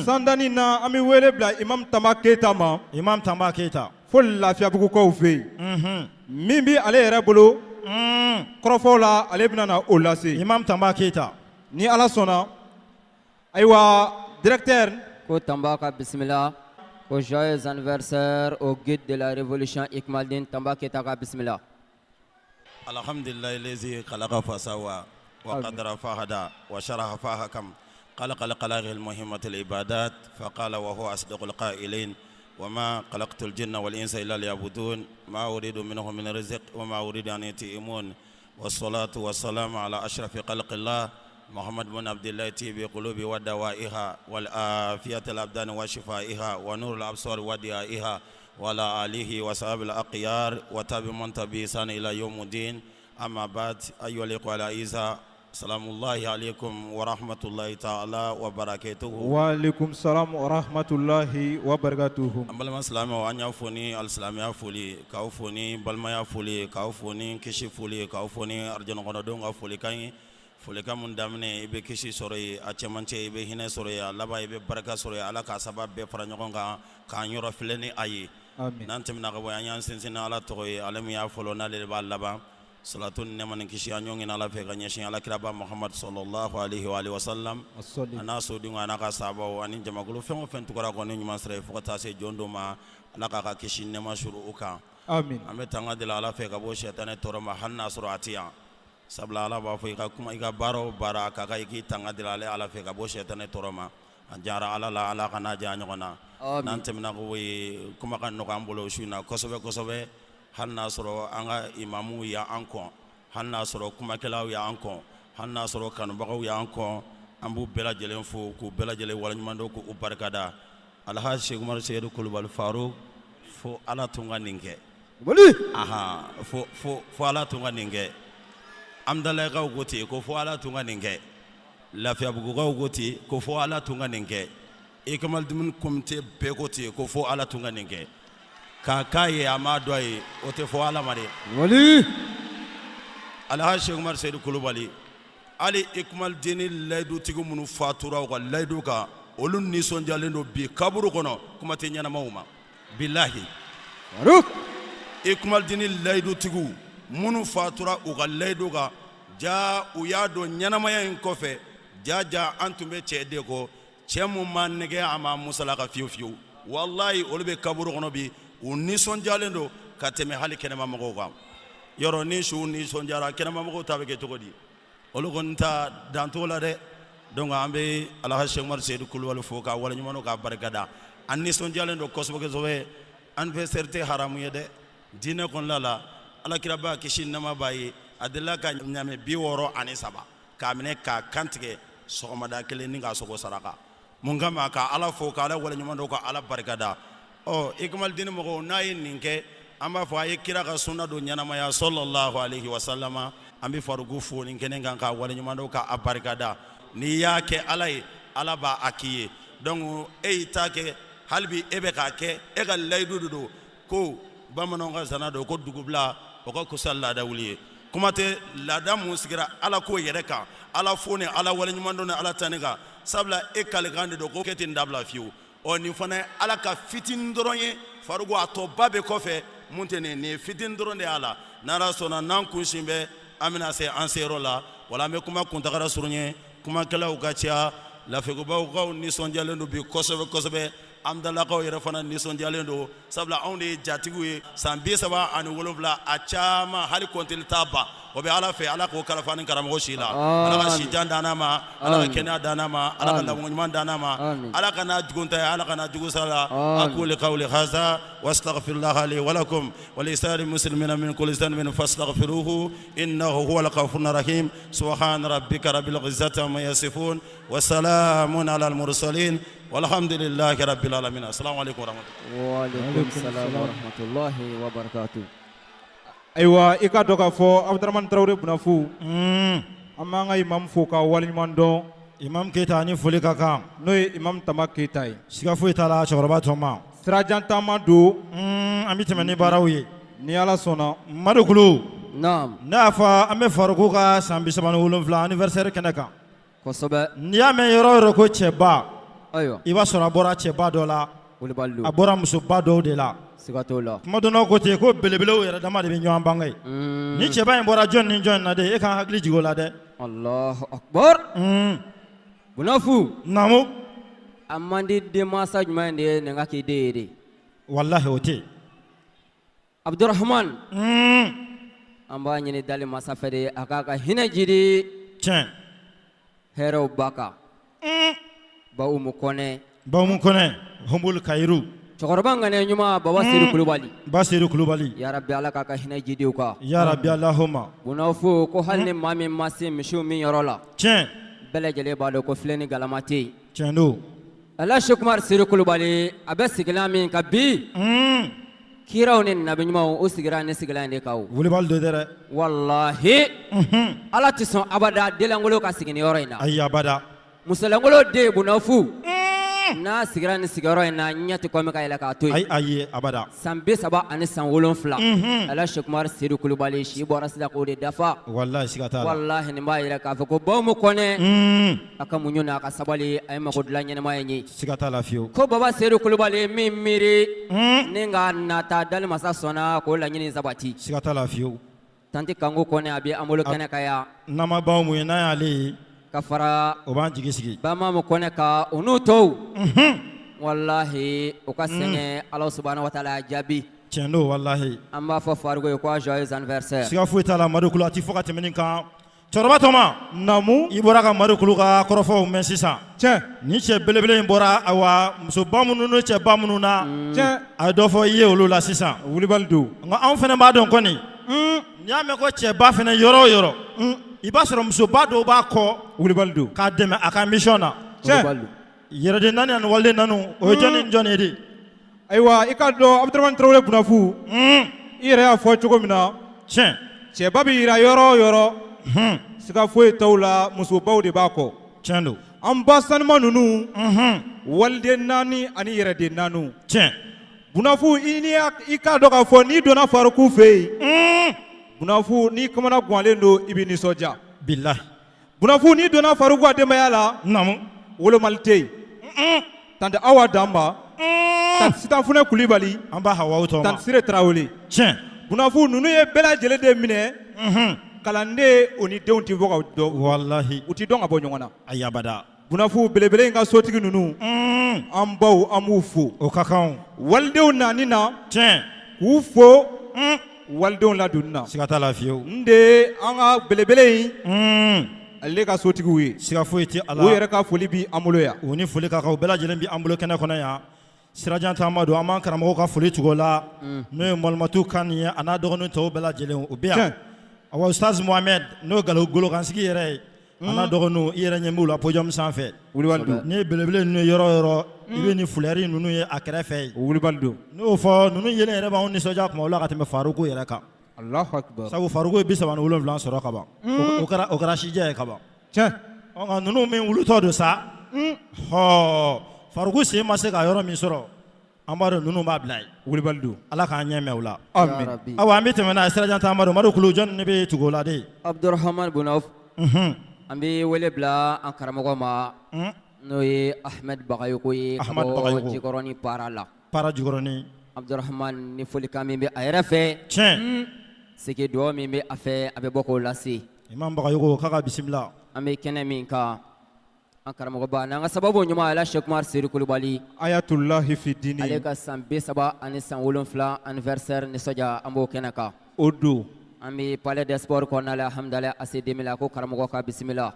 sandani na an bɛ wele bila imam Tamba Keyita ma imam Tamba Keyita fo lafiyabugukaw fɛ yen min bɛ ale yɛrɛ bolo kɔrɔfɔw la ale bɛna na o lase imam Tamba Keyita ni ala sɔnna ayiwa directeur ko Tamba ka bisimila ko joyeux anniversaire au guide de la révolution Ikmaldin Tamba Keyita ka bisimila alhamdulillah lazi khalaqa fasawa وقدر فهدى وشرح فهكم خلق الخلائق المهمة العبادات فقال وهو أصدق القائلين وما خلقت الجن والإنس إلا ليعبدون ما أريد منهم من رزق وما أريد أن يطعمون والصلاة والسلام على أشرف خلق الله محمد بن عبد الله طيب قلوب ودوائها والعافية الأبدان وشفائها ونور الأبصار وديائها وعلى آله وصحبه الأخيار وتابع من تبعهم إلى يوم الدين أما بعد أيها الإخوة الأعزاء السلام الله عليكم ورحمة الله تعالى وبركاته. وعليكم السلام ورحمة الله وبركاته. أمبلا مسلم وأنيا فوني الإسلامية فولي كاوفوني بالمايا فولي كاوفوني كشي فولي كاوفوني أرجون غنادون فولي كاي فولي كمن دامني إبي كشي سوري أتشمانشي إبي هنا سوري الله إبي بركة سوري على كاسباب بفرانيون كان يورا فلني أي. آمين. نانتم نعوي أنيا سنسنا على توي على ميا فلونا للبال لبا. salatu nema ni kisi anyongi na la fe ganye shin ala kiraba Muhammad sallallahu alaihi wa sallam ana so dinga ana ka sabo ani jamakulu fen fen tukara ko ni nyuma sere fukata se jondo ma ala ka kisi nema shuru uka amin ambe tanga de la ala fe ka bo shetane toroma hanna suratiya sabla ala ba fe ka kuma iga baro bara ka ka iki tanga de la ala fe ka bo shetane toroma anjara ala la ala kana janyo kana nan temna ko we kuma kan no kambolo shuna kosobe hanna soro anga imamu ya anko hanna soro kuma kelaw ya anko hanna soro kanubagaw ya anko ambu bela jelen fo ku bela jele wala nyumando ko ubarkada alha Sheikh Umar Seydou Kulubal Farouk fo ala tunga ninge wali aha fo ala tunga ninge amdala gaw goti ko fo ala tunga ninge lafiya bugu gaw goti ko fo ala tunga ninge ikamal dumun komite be goti ko fo ala tunga ninge kakaye amadoi ote fo ala mari wali alha Sheikh Umar Seydou Kulubali ali ikmal dini laydu tigu munu fatura ko laydu ka olun ni sonjalen do bi kaburu kono kuma te nyana mawma billahi Farouk ikmal dini laydu tigu munu fatura o ga laydu ka ja uyado nyana mayen kofe ja antumbe chede ko chemu mannege ama musala ka fiu wallahi olbe kaburu kono bi uni sonjalen do kateme hali kenema mago ga yoro ni shu ni sonjara kenema mago tabeke togodi ologonta dantola de donc ambe ala Sheikh Umar Seydou Kulubal foka wala nyumano ka barkada anni sonjalen do kosboke zowe anniversaire te haramu yede dina kon lala ala kiraba kishin nama bayi adilla ka nyame bi woro ani saba kamine ka kantige sogomada kele ninga sogo saraka mungama ka ala foka ala wala nyumano ka ala barkada o ikmal dini mo nayi ninke amba fo ay kira ka sunna do nyanama ya sallallahu alaihi wa sallama ambi farugu fo ni kenen ka wala nyumando ka abarkada ni yake alay alaba akiye donc take halbi ebe ka ke e ga laydu do ko bamanon ga sanado ko dugubla o ko kusalla dawliye kuma te lada musigira ala ko yereka ala fone ala wala nyumando na ala taniga sabla e kal grande do ko ketin dabla fiu oni fana ala ka fitin doronye farugo ato babe kofe muntene ne fitin doronde ala nara sona nan kunshimbe amina se ansero la wala me kuma kuntakara surunye kuma kala ugacha la fegoba ugaw ni sonjalendo bi kosobe amdala ko yere fana ni sonjalendo sabla onde jatigu sambi saba an wolofla achama hali kontil taba obe ala fe ala ko kala fani karam go shila ala ka shijan danama ala ka kena danama ala ka lamun danama ala kana jugunta ala kana jugusala aqul qawli hadha wastaghfirullah li wa lakum wa li sa'iril muslimina min kulli dhanbin fastaghfiruhu innahu huwal ghafurur rahim subhana rabbika rabbil izzati amma yasifun wa salamun alal mursalin walhamdulillahi rabbil alamin assalamu alaykum wa rahmatullahi wa alaykum assalam wa rahmatullahi wa barakatuh. Aywa ika doka fo Abdurrahman Traoré bunafu amanga imam fo ka waliman don imam Keita ni foli ka kan no imam Tama Keita ye siga foyi t'a la cɛkɔrɔba tɔma sirajantama do an bɛ tɛmɛ ni baaraw ye ni ala sɔnna Madu Kulu naam ne y'a fɔ an bɛ Faruku ka san 37 anniversaire kɛnɛ kan kosɛbɛ n'i y'a mɛn yɔrɔ o yɔrɔ ko cɛba ayiwa i b'a sɔrɔ a bɔra cɛba dɔ la Kulubali a bɔra musoba dɔw de la siga t'o la kuma dɔ n'aw ko ten ko belebelew yɛrɛ dama de bɛ ɲɔgɔn bange ni cɛba in bɔra jɔn ni jɔn na dɛ e kan hakili jigin o la dɛ Allahu akbar bunafu naamu a man di denmansa jumɛn de ye nin ka k'i den ye de wallahi o tɛ yen Abdurrahman an b'a ɲini dali masa fɛ de a k'a ka hinɛ jiri tiɲɛ hɛrɛw ba kan ba Umu Kɔnɛ Bawumu Kɔnɛ Hombol Kayiru cɛkɔrɔba ŋaniya ɲuman Baba Seydou Kulubali ba Seydou Kulubali ya Rabbi ala k'a ka hinɛ jidiw kan ya Rabbi Allahumma bunafu ko hali ni maa min ma se misiw min yɔrɔ la tiɲɛ bɛɛ lajɛlen b'a dɔn ko filɛ ni galama tɛ yen tiɲɛ don ala Sheikh Umar Seydou Kulubali a bɛ sigilan min kan bi kiraw ni nabi ɲumanw o sigira ni sigilan de kan o wulibali do dɛ wallahi ala tɛ sɔn abada denlankolo ka sigi ni yɔrɔ in na ayi abada musolankolon den bunafu n'a sigira ni sigiyɔrɔ in na ɲɛ tɛ kɔmi ka yɛlɛ k'a to yen ayi abada san 37 ala Sheikh Umar Seydou Kulubali si bɔra sisan k'o de dafa wallahi siga t'a la wallahi nin b'a yɛrɛ k'a fɔ ko Bawumu Kɔnɛ a ka muɲu n'a ka sabali a ye mago dilan ɲɛnɛmaya in ye siga t'a la fiyewu ko Baba Seydou Kulubali min miiri ni ka nata dalimasa sɔnna k'o laɲini sabati siga t'a la fiyewu tanti kango kone abi amolo kene kaya nama baw mu na ale ka fara o ban jigi sigi bama mo kone ka onu to wallahi o ka senge Allah subhanahu wa ta'ala jabi tiendo wallahi amba fo farugo ko joyeux anniversaire siga fuita la madu kula ti foka temeni kan choroba toma namu ibora ka madu kulu ka korofo men sisa tiɲɛ ni cɛ belebele in bɔra awa muso bamununu no cɛ bamununu na tiɲɛ a dɔ fɔ i ye olu la sisan wulibali don nka anw fɛnɛ b'a dɔn kɔni n'i y'a mɛn ko cɛba fɛnɛ yɔrɔ o yɔrɔ i b'a sɔrɔ musoba dɔw b'a kɔ wulibali don k'a dɛmɛ a ka mission na tiɲɛ yɛrɛden naani ani waliden naani o ye jɔnni ni jɔnni ye de ayiwa i ka dɔn Abdramane Traoré kunafu i yɛrɛ y'a fɔ cogo min na tiɲɛ cɛba bɛ yira yɔrɔ o yɔrɔ siga foyi t'aw la musobaw de b'a kɔ tiɲɛ don an ba sanuma ninnu waliden naani ani yɛrɛden naaniw tiɲɛ bunafu i k'a dɔn k'a fɔ n'i donna Faruku fɛ yen bunafu n'i kamana ganlen don i bɛ nisɔndiya bilahi bunafu n'i donna Faruku ka denbaya la namu wolomali tɛ yen tanti Awa Danba tanti Sitanfunɛ Kulibali an b'a hawawu tɔgɔ ma tanti Sire Tarawele tiɲɛ bunafu ninnu ye bɛɛ lajɛlen de minɛ kalanden o ni denw tɛ bɔ ka dɔn wallahi u tɛ dɔn ka bɔ ɲɔgɔn na a yabada bunafu belebele in ka sotigi ninnu an baw an b'u fo o ka kan walidenw nani na tiɲɛ k'u fo walidenw ladonni na siga t'a la fiyewu n de ye an ka belebele in ale ka sotigiw ye siga foyi tɛ a la u yɛrɛ ka foli bi an bolo yan o ni foli ka kan u bɛɛ lajɛlen bi an bolo kɛnɛ kɔnɔ yan sirajan taama don an b'an karamɔgɔw ka foli cogo la n'o ye Malimatu Kani ye a n'a dɔgɔnin tɔw bɛɛ lajɛlen u bɛ yan awa Ustaz Mohamed n'o ye golokansigi yɛrɛ ye a n'a dɔgɔninw i yɛrɛ ɲɛ b'u la podium sanfɛ wulibali don ni ye belebele ninnu ye yɔrɔ o yɔrɔ i bɛ nin fulɛri ninnu ye a kɛrɛfɛ ye wulibali don n'o fɔ ninnu yelen yɛrɛ b'anw nisɔndiya kuma o la ka tɛmɛ Faruku yɛrɛ kan Allahu Akbar sabu Faruku ye 37 sɔrɔ ka ban o kɛra sijɛ ye ka ban tiɲɛ nka ninnu min wulutɔ don sa Faruku sen ma se ka yɔrɔ min sɔrɔ an b'a dɔn ninnu b'a bila ye wulibali don Ala k'an ɲɛ mɛn u la amin awa an bɛ tɛmɛ n'a ye sirajan taama don Madu Kulu jɔnni ne bɛ tugu o la de Abdurrahman Bunaf an bɛ wele bila an karamɔgɔ ma n'o ye Ahmed Bagayoko ye ka bɔ Jikɔrɔni Para la Para Jikɔrɔni Abdurrahman ni folikan min bɛ a yɛrɛ fɛ tiɲɛ sigi dugawu min bɛ a fɛ a bɛ bɔ k'o lase Imam Bagayoko k'a ka bisimila an bɛ kɛnɛ min kan an karamɔgɔba n'an ka sababu ɲuman ala Sheikh Umar Seri Kulubali Ayatullahi fi dini ale ka san 37 anniversaire nisɔndiya an b'o kɛnɛ kan o don an bɛ palais des sports kɔnɔna la alhamdulilayi a se 2000 la ko karamɔgɔ ka bisimila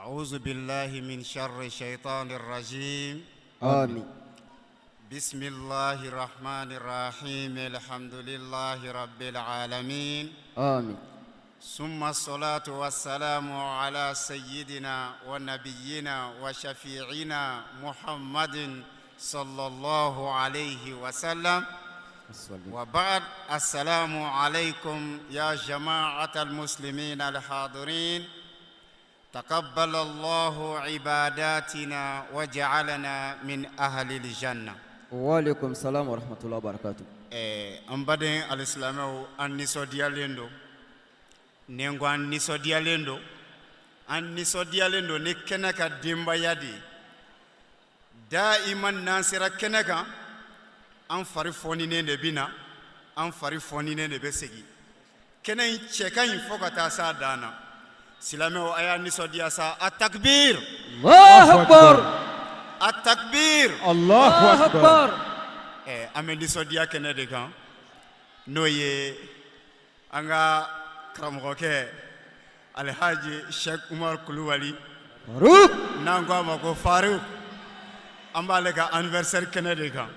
أعوذ بالله من شر الشيطان الرجيم آمين بسم الله الرحمن الرحيم الحمد لله رب العالمين آمين ثم الصلاة والسلام على سيدنا ونبينا وشفيعنا محمد صلى الله عليه وسلم وبعد السلام عليكم يا جماعة المسلمين الحاضرين تقبل الله عباداتنا وجعلنا من أهل الجنة وعليكم السلام ورحمة الله وبركاته أمبادين الإسلام النسو دياليندو نينغو النسو دياليندو نكنك ديمبا يدي دائما نانسرا كنك أنفر فونين بنا أنفر فونين بسجي كنين تشكين فوق تاسا دانا سلامه آية نسوديا سا التكبير الله أكبر التكبير الله أكبر أمين نسوديا كندكان نويه أنغا كراموكه الحاج الشيخ عمر كلوالي فاروق نانغوا مكو فاروق أمبالك anniversaire كندكان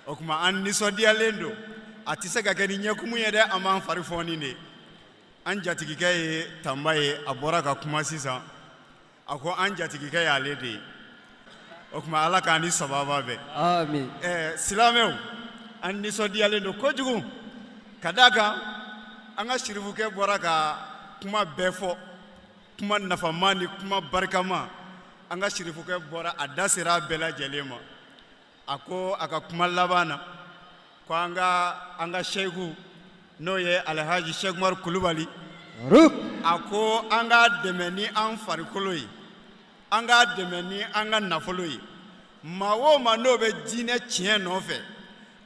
okuma an nisodia lendo atise ka keni nyakumu yede aman fari foni ne an jatigi kay tambaye abora ka kuma sisan ako an jatigi kay alede okuma ala ka ni sababa be amin silamew an nisodia lendo kojugu kadaka an ga shirifu ke bora ka kuma befo kuma nafamani kuma barkama an ga shirifu ke bora adasira bela jelema ako aka kuma labana ko anga sheikhu no ye alhaji Sheikh Umar Kulubali ako anga demeni an farikoloyi anga demeni anga nafoloi mawo mano be dine tien no fe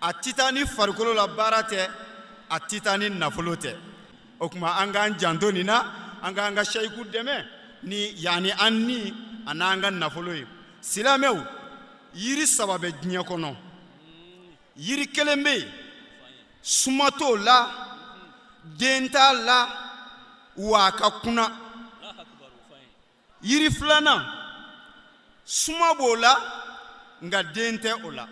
a titani farikolo la baara tɛ a titani nafolo tɛ o kuma an k'an janto nin na an k'an ka seyiku dɛmɛ ni yani an ni a n'an ka nafolo ye silamɛw yiri saba bɛ diɲɛ kɔnɔ yiri kelen bɛ yen suma t'o la den t'a la wa a ka kunna yiri filanan suma b'o la nka den tɛ o la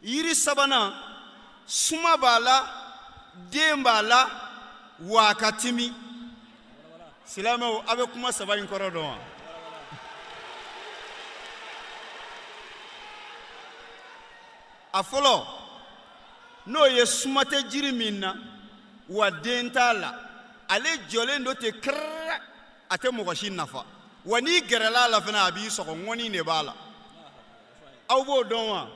yiri sabanan suma b'a la den b'a la wa a ka timi silamɛw a bɛ kuma saba in kɔrɔ dɔn wa a fɔlɔ n'o ye suma tɛ jiri min na wa den t'a la ale jɔlen do ten kɛrɛ a tɛ mɔgɔ si nafa wa n'i gɛrɛl'a la fana a b'i sɔgɔ ŋɔni de b'a la aw b'o dɔn wa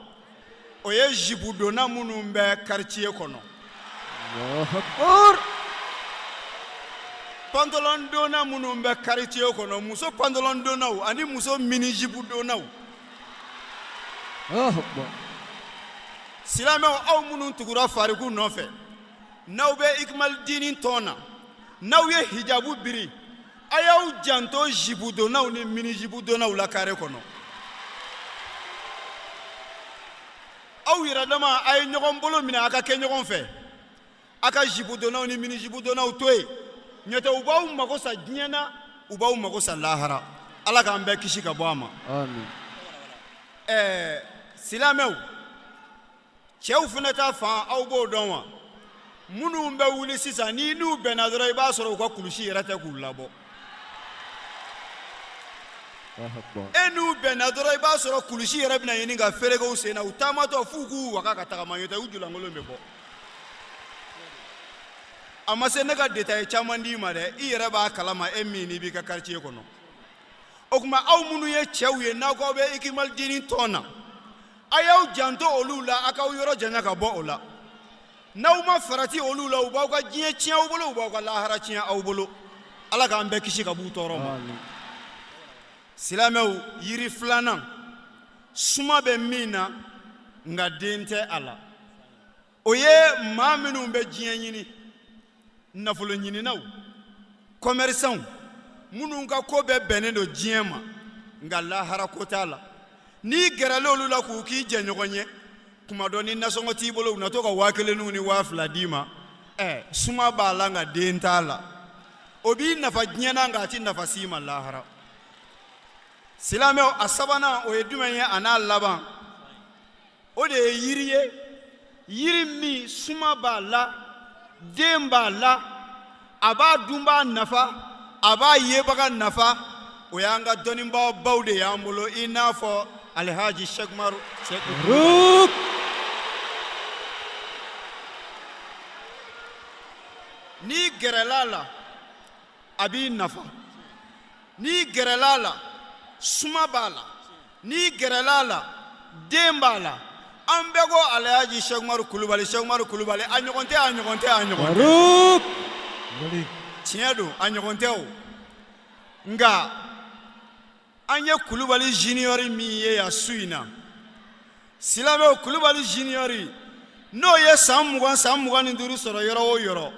o ye jipu donna minnu bɛ quartier kɔnɔ pantalon donna minnu bɛ quartier kɔnɔ muso pantalon donnaw ani muso mini jipu donnaw silamɛw aw minnu tugura fariku nɔfɛ n'aw bɛ ikmal dini tɔn na n'aw ye hijabu biri a y'aw janto jipu donnaw ni mini jipu donnaw la carré kɔnɔ aw yɛrɛ dama a ye ɲɔgɔn bolo minɛ a ka kɛ ɲɔgɔn fɛ a ka jipu donnaw ni mini jipu donnaw to yen ɲɔtɛ u b'aw mago sa diɲɛ na u b'aw mago sa lahara ala k'an bɛɛ kisi ka bɔ a ma silamɛw cɛw fana ta fan aw b'o dɔn wa minnu bɛ wuli sisan ni n'u bɛnna dɔrɔn i b'a sɔrɔ u ka kulusi yɛrɛ tɛ k'u labɔ e n'u bɛnna dɔrɔn i b'a sɔrɔ kulusi yɛrɛ bɛna ɲini ka feerekew sen na u taamatɔ f'u k'u waga ka tagama ɲɔtɛ u julankolon bɛ bɔ a ma se ne ka détail caman d'i ma dɛ i yɛrɛ b'a kalama e min n'i b'i ka quartier kɔnɔ o tuma aw minnu ye cɛw ye n'aw k'aw bɛ ikimal dini tɔn na a y'aw janto olu la a k'aw yɔrɔ janya ka bɔ o la n'aw ma farati olu la u b'aw ka diɲɛ tiɲɛ aw bolo u b'aw ka lahara tiɲɛ aw bolo ala k'an bɛɛ kisi ka b'u tɔɔrɔ ma silamɛw yiri filanan suma bɛ min na nka den tɛ a la o ye maa minnu bɛ diɲɛ ɲini nafolo ɲininaw commerçants minnu ka ko bɛɛ bɛnnen don diɲɛ ma nka lahara ko t'a la n'i gɛrɛla olu la k'u k'i jɛ ɲɔgɔn ye kuma dɔ ni nasɔngɔ t'i bolo u na to ka 1000 ni 2000 d'i ma suma b'a la nka den t'a la o b'i nafa diɲɛ na nka a ti nafa s'i ma lahara silamɛw a sabanan o ye jumɛn ye a n'a laban o de ye yiri ye yiri min suma b'a la den b'a la a b'a dunbaa nafa a b'a yebaga nafa o y'an ka dɔnnibaa baw de y'an bolo i n'a fɔ alhaji Sheikh Umaru n'i gɛrɛl'a la a b'i nafa n'i gɛrɛl'a la suma b'a la n'i gɛrɛl'a la den b'a la an bɛɛ ko alhaji Sheikh Umaru Kulubali Sheikh Umaru Kulubali a ɲɔgɔn tɛ a ɲɔgɔn tɛ a ɲɔgɔn tɛ tiɲɛ don a ɲɔgɔn tɛ o nka an ye Kulubali junior min ye yan su in na silamɛw Kulubali junior n'o ye san 20 san 25 sɔrɔ yɔrɔ o yɔrɔ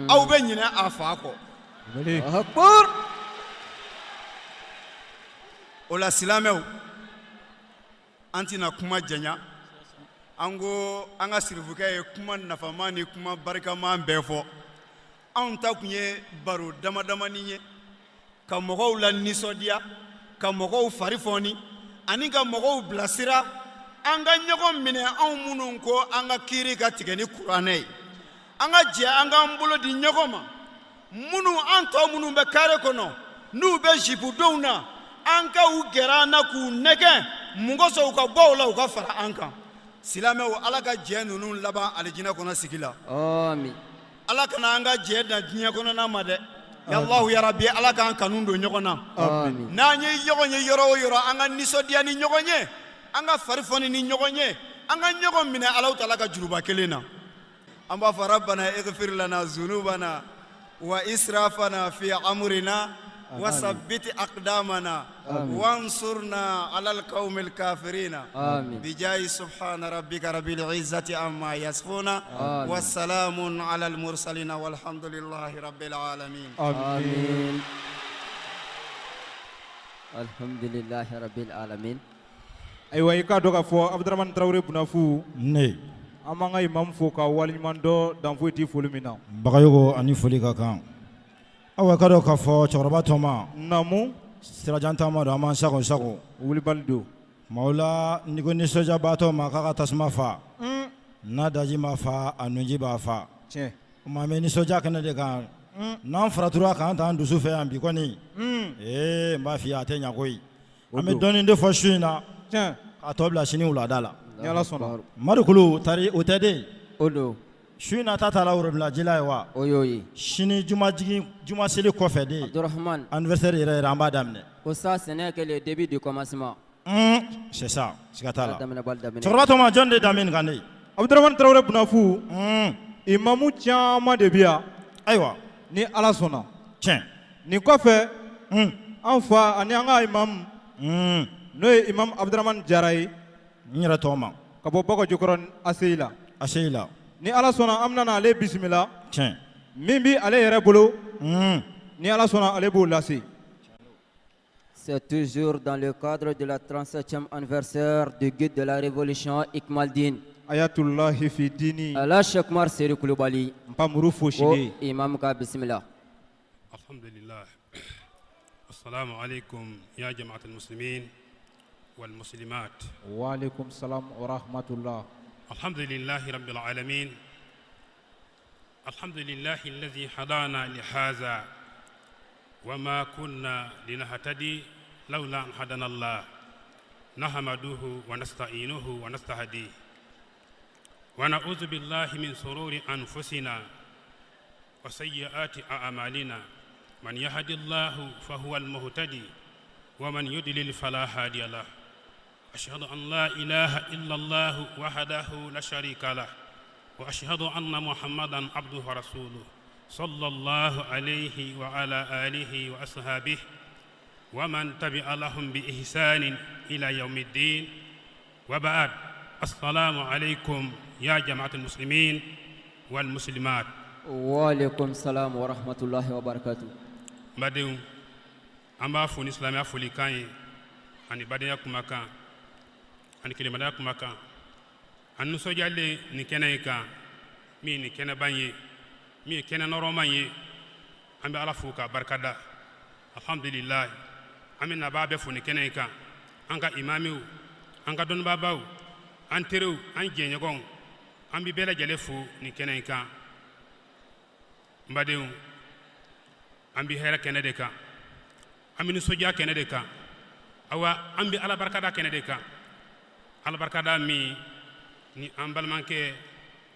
aw bɛ ɲinɛ a fa kɔ o la silamɛw an tɛna kuma janya an ko an ka sirifukɛ ye kuma nafama ni kuma barikama bɛɛ fɔ anw ta kun ye baro damadamani ye ka mɔgɔw la nisɔndiya ka mɔgɔw fari fɔni ani ka mɔgɔw bilasira an ka ɲɔgɔn minɛ anw minnu ko an ka kiiri ka tigɛ ni kuranɛ ye an ka jɛ an k'an bolo di ɲɔgɔn ma minnu an tɔ minnu bɛ kare kɔnɔ n'u bɛ jipudenw na an ka u gɛrɛ an na k'u nɛgɛn mun kosɔn u ka bɔ o la u ka fara an kan silamɛw ala ka jɛ ninnu laban alijinɛ kɔnɔ sigi la ala kana an ka jɛ dan diɲɛ kɔnɔna ma dɛ yallahu ya rabbi ala k'an kanu don ɲɔgɔn na n'an ye ɲɔgɔn ye yɔrɔ o yɔrɔ an ka nisɔndiya ni ɲɔgɔn ye an ka fari fɔni ni ɲɔgɔn ye an ka ɲɔgɔn minɛ alahu taala ka juruba kelen na an b'a fɔ rabbana ighfir lana zunubana wa israfana fi amrina وثبت أقدامنا وانصرنا على القوم الكافرين بجاه سبحان ربك رب العزة عما يصفون والسلام على المرسلين والحمد لله رب العالمين آمين الحمد لله رب العالمين أيوة يكادو كفو عبد الرحمن تراوري بنافو ne amanga imam fo ka waliman do dan foiti fulumina bagayogo ani foli ka kan awa kado ka fɔ cɛkɔrɔba tɔma namu sirajan taama do an b'an sago sago wulibali do maula ni ko nisɔndiyabaatɔ ma k'a ka tasuma fa n'a daji ma fa a nunji b'a fa tiɲɛ o ma an bɛ nisɔndiya kɛnɛ de kan n'an faratura k'an t'an dusu fɛ yan bi kɔni n b'a f'i ye a tɛ ɲa koyi an bɛ dɔɔnin de fɔ su in na tiɲɛ k'a tɔ bila sini wulada la ni ala sɔnna marikulu tari o tɛ de o don su in na ta taara worobinajila ye wa o y'o ye sini juma seli kɔfɛ de Abdurrahman anniversaire yɛrɛ yɛrɛ an b'a daminɛ ko ça ce n'est que le début du commencement c'est ça siga t'a la daminɛ bali daminɛ cɛkɔrɔba tɔma jɔn de daminɛ kan de abdurrahman tarawele bunafu imamu caman de bi yan ayiwa ni ala sɔnna tiɲɛ nin kɔfɛ an fa ani an ka imamu n'o ye imam abdurrahman jara ye n yɛrɛ tɔgɔ ma ka bɔ bakɔjikɔrɔ aseyi la aseyi la ni ala sɔnna an bɛna ale bisimila tiɲɛ min bi ale yɛrɛ bolo ni ala sɔnna ale b'o lase. C'est toujours dans le cadre de la 37e anniversaire du guide de la révolution Ikmaldin. Ayatullahi fi dini. Allah Sheikh Mar Seri Koulibaly. Mpamuru foshide. Imam ka bismillah. Alhamdulillah. Assalamu alaikum ya jama'at al-muslimin wal muslimat. Wa alaikum salam wa rahmatullah. Alhamdulillahi rabbil alamin. Alhamdulillahi alladhi hadana li hadha wa ma kunna linahtadi لولا أن هدانا الله نحمده ونستعينه ونستهديه ونعوذ بالله من شرور أنفسنا وسيئات أعمالنا من يهد الله فهو المهتدي ومن يضلل فلا هادي له أشهد أن لا إله إلا الله وحده لا شريك له وأشهد أن محمدا عبده ورسوله صلى الله عليه وعلى آله وأصحابه ومن تبع لهم بإحسان إلى يوم الدين وبعد السلام عليكم يا جماعة المسلمين والمسلمات. وعليكم السلام ورحمة الله وبركاته. بديو أما فون إسلامي أفولي كاي أني بديا كماكا أني كلمة كماكا أنو سجالي نكنا يكا مي نكنا باني مي كنا نروماني أمي على فوكا بركدا الحمد لله. Amin na baabe fo ni kene kan an ka imamiw an ka don babaw an terew an jɛɲɔgɔnw an bi bɛɛ lajɛlen fo ni kene kan mbadenw an bi hɛrɛ kɛnɛ de kan an bi nisɔndiya kɛnɛ de kan awa an bi ala barikada kɛnɛ de kan ala barikada min ni an balimakɛ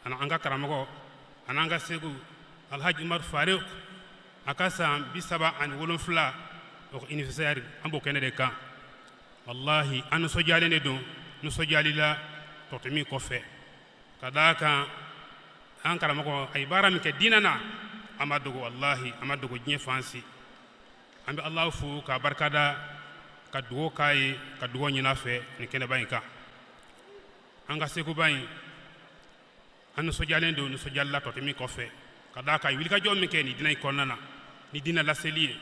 ani an ka karamɔgɔ ani an ka segu alhaji umaru faruk a ka san 37 o anniversaire an b'o kɛnɛ de kan wallahi an nisɔndiyalen de don nisɔndiyali la tɔtɔ min kɔfɛ ka d'a kan an karamɔgɔ a ye baara min kɛ diinɛ na an ma dogo wallahi an ma dogo diɲɛ fan si an bɛ alahu fo k'a barikada ka dugawu k'a ye ka dugawu ɲin'a fɛ nin kɛnɛba in kan an ka seguba in an nisɔndiyalen don nisɔndiyali la tɔtɔ min kɔfɛ ka d'a kan a ye wulikajɔ min kɛ nin diinɛ in kɔnɔna na ni diinɛ laseli ye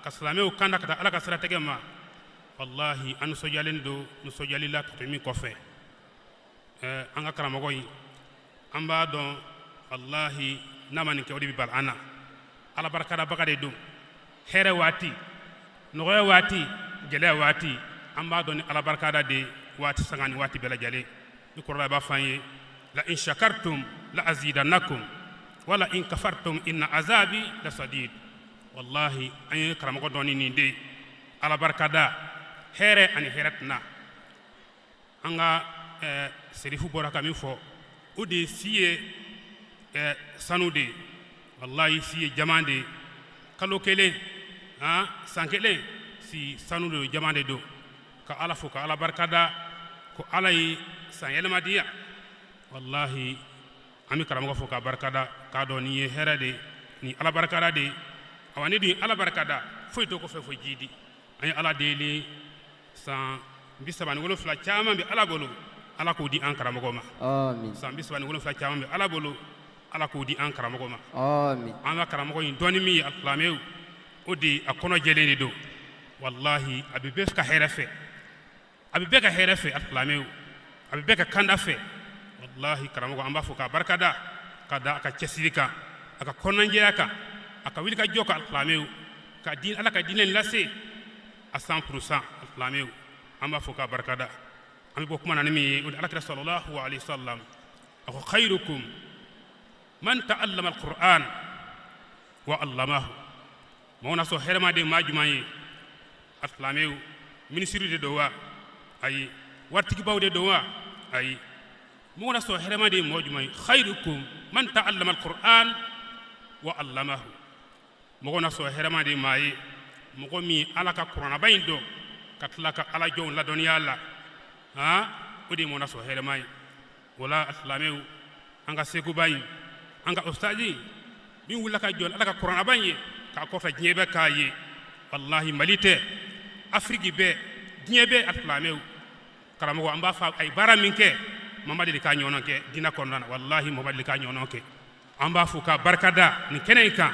ka silamɛw kanda ka taa ala ka siratigɛ ma wallahi an nisɔndiyalen don nisɔndiyali la tɔtɔ min kɔfɛ an ka karamɔgɔ in an b'a dɔn wallahi n'a ma nin kɛ o de bɛ bali an na ala barikadabaga de don hɛrɛ waati nɔgɔya waati gɛlɛya waati an b'a dɔn ni ala barikada de waati sanga ni waati bɛɛ lajɛlen ni kɔrɔla b'a fɔ an ye la in shakartum la azidannakum wala in kafartum inna azabi la sadid wallahi an ye karamɔgɔ dɔn ni nin de ala barikada hɛrɛ ani hɛrɛ tɛna an ka serifu bɔra ka min fɔ o de si ye sanu de wallahi si ye jama de kalo kelen san kelen si sanu de jama de don ka ala fo ka ala barikada ko ala ye san yɛlɛma diya wallahi an bɛ karamɔgɔ fo ka barikada k'a dɔn nin ye hɛrɛ de ni ala barikada de awani di ala barkada foy to ko fe fo jidi ay ala deli san bisabani wolo fla chama bi ala bolo ala ko di ankara mo ma amin san bisabani wolo fla chama bi ala bolo ala ko di ankara mo ma amin anga karamo ko doni mi atlame odi akono jeleni do wallahi abibe ka herafe atlame abibe ka kanda fe wallahi karamo ko amba fuka barkada kada aka cesirika aka konanjeya ka aka wilka joka atlame ka din ala ka dinen lase a 100% atlame amba fuka barkada ambi bokuma nanimi odi ala sallallahu alaihi wasallam ako khairukum man ta'allama alquran wa 'allamahu mawna so herma de majumaye atlame ministre de dowa ay wartiki bawde dowa ay mawna so herma de majumaye khairukum man ta'allama alquran wa 'allamahu mawna so herma de maye mogomi alaka qur'ana bayndo katlaka ala jown la dunya la ha odi mawna so herma wala atlame anga segu bayi anga ustadi min wulaka jol alaka qur'an abanye ka ko fa nyebe kaye wallahi malite afriki be nyebe atlamew karamo amba fa ay baraminke mamadi ka nyononke dina konnana wallahi mamadi ka nyononke amba fuka barkada ni kenenka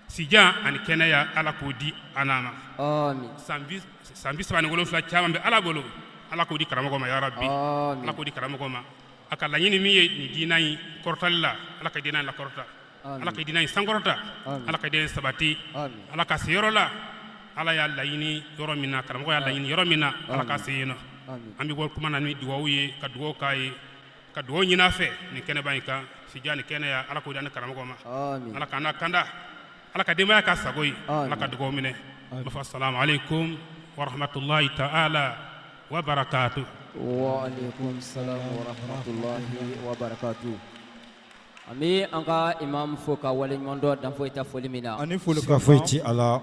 sija ani kenaya ala ko di anama amin sambi sabani golon fla chama be ala bolo ala ko di karamo ma ya rabbi ala ko di karamo ma akala yini mi ni dinay kortalla ala ka dinay la korta ala ka dinay sangorta ala ka dinay sabati ala ka seyorola ala ya la yini yoro minna karam ko ya la yini yoro minna ala ka seyino ambi gol kuma nan mi duwaye ka duwo kay ka duwo nyina fe ni kene bayka si jani kene ya ala ko dan karam ko ma ala ka na kanda ala ka demaya ka sagoy ala ka duwo mine fa assalamu alaikum wa rahmatullahi ta'ala wa barakatuh. Waalaikum salam warahmatullahi wabarakatuh. Ami angka imam foka wali mondo dan foita foli mina. Ani foli ka foiti ala.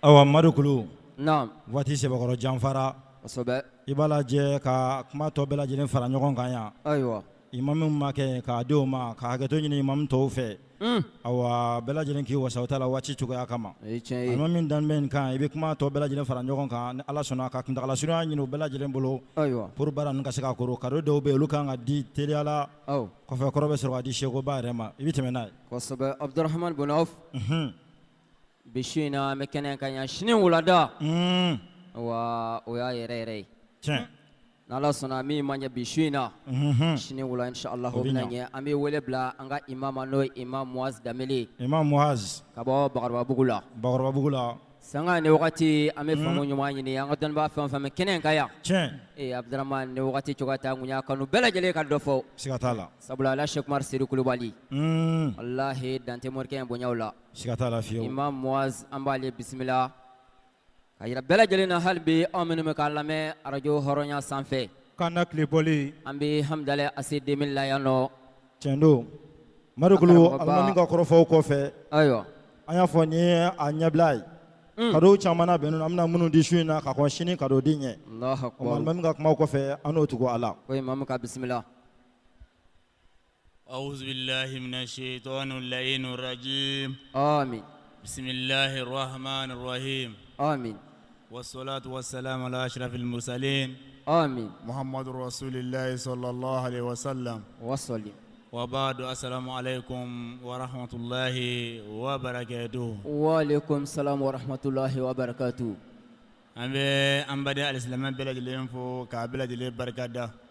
Awa madukulu. Naam. Wati se bakoro janfara. Asobe. Ibala je ka kuma to bela jelen fara ɲɔgɔn kan ya. Aywa. Imam ma kɛ ka denw ma ka hakɛto ɲini imam tɔw fɛ. Awa bɛɛ lajɛlen k'i wasa o ta la waati cogoya kama. Alima min dan bɛ nin kan i bɛ kuma tɔ bɛɛ lajɛlen fara ɲɔgɔn kan ni Ala sɔnna ka kuntagala surunya ɲini o bɛɛ lajɛlen bolo. Pour baara ninnu ka se ka koro cadeau dɔw bɛ yen olu kan ka di teliya la. Kɔfɛ kɔrɔ bɛ sɔrɔ ka di Sekoba yɛrɛ ma i bɛ tɛmɛ n'a ye. Kosɛbɛ Abdurahman bin Auf. Bi su in na an bɛ kɛnɛ kan yan sini wulada. Wa o y'a yɛrɛ yɛrɛ ye. Tiɲɛ. N'Ala sɔnna min ma ɲɛ bi su in na sini wula inshallah o bɛna ɲɛ an bɛ wele bila an ka imama n'o ye Imam Muaz Damele. Imam Muaz. Ka bɔ Bakɔrɔbabugu la. Bakɔrɔbabugu la. Sanga ni wagati an bɛ faamu ɲuman ɲini an ka dɔnnibaa fɛn o fɛn bɛ kɛnɛ in kan yan. Tiɲɛ. Abdurahman ni wagati cogoya t'a ŋunya kanu bɛɛ lajɛlen ka dɔ fɔ. Siga t'a la. Sabula Ala Sheikh Umar Seydou Kulubali. Walahi dan tɛ morikɛ in bonyaw la. Siga t'a la fiyewu. Imam Muaz an b'ale bisimila. Ka yira bɛɛ lajɛlen na hali bi anw minnu bɛ k'a lamɛn arajo hɔrɔnya sanfɛ. Kana tile bɔli. An bɛ hamdala ase 2000 la yan nɔ. Tiɲɛ don. Madukulu alimami ka kɔrɔfɔw kɔfɛ. Ayiwa. An y'a fɔ nin ye a ɲɛbila ye. Cadeau caman na bɛn an bɛna minnu di su in na ka kɔn sini cadeau di ɲɛ. Alahu akbar. Alimami ka kumaw kɔfɛ an n'o tugu a la. Ko imam ka bisimila. أعوذ بالله من الشيطان اللعين الرجيم آمين بسم الله الرحمن الرحيم آمين والصلاة والسلام على أشرف المرسلين آمين محمد رسول الله صلى الله عليه وسلم وسلم وبعد السلام عليكم ورحمة الله وبركاته وعليكم السلام ورحمة الله وبركاته أم بدأ الإسلام بلا جلين فو كابلا جلين بركاته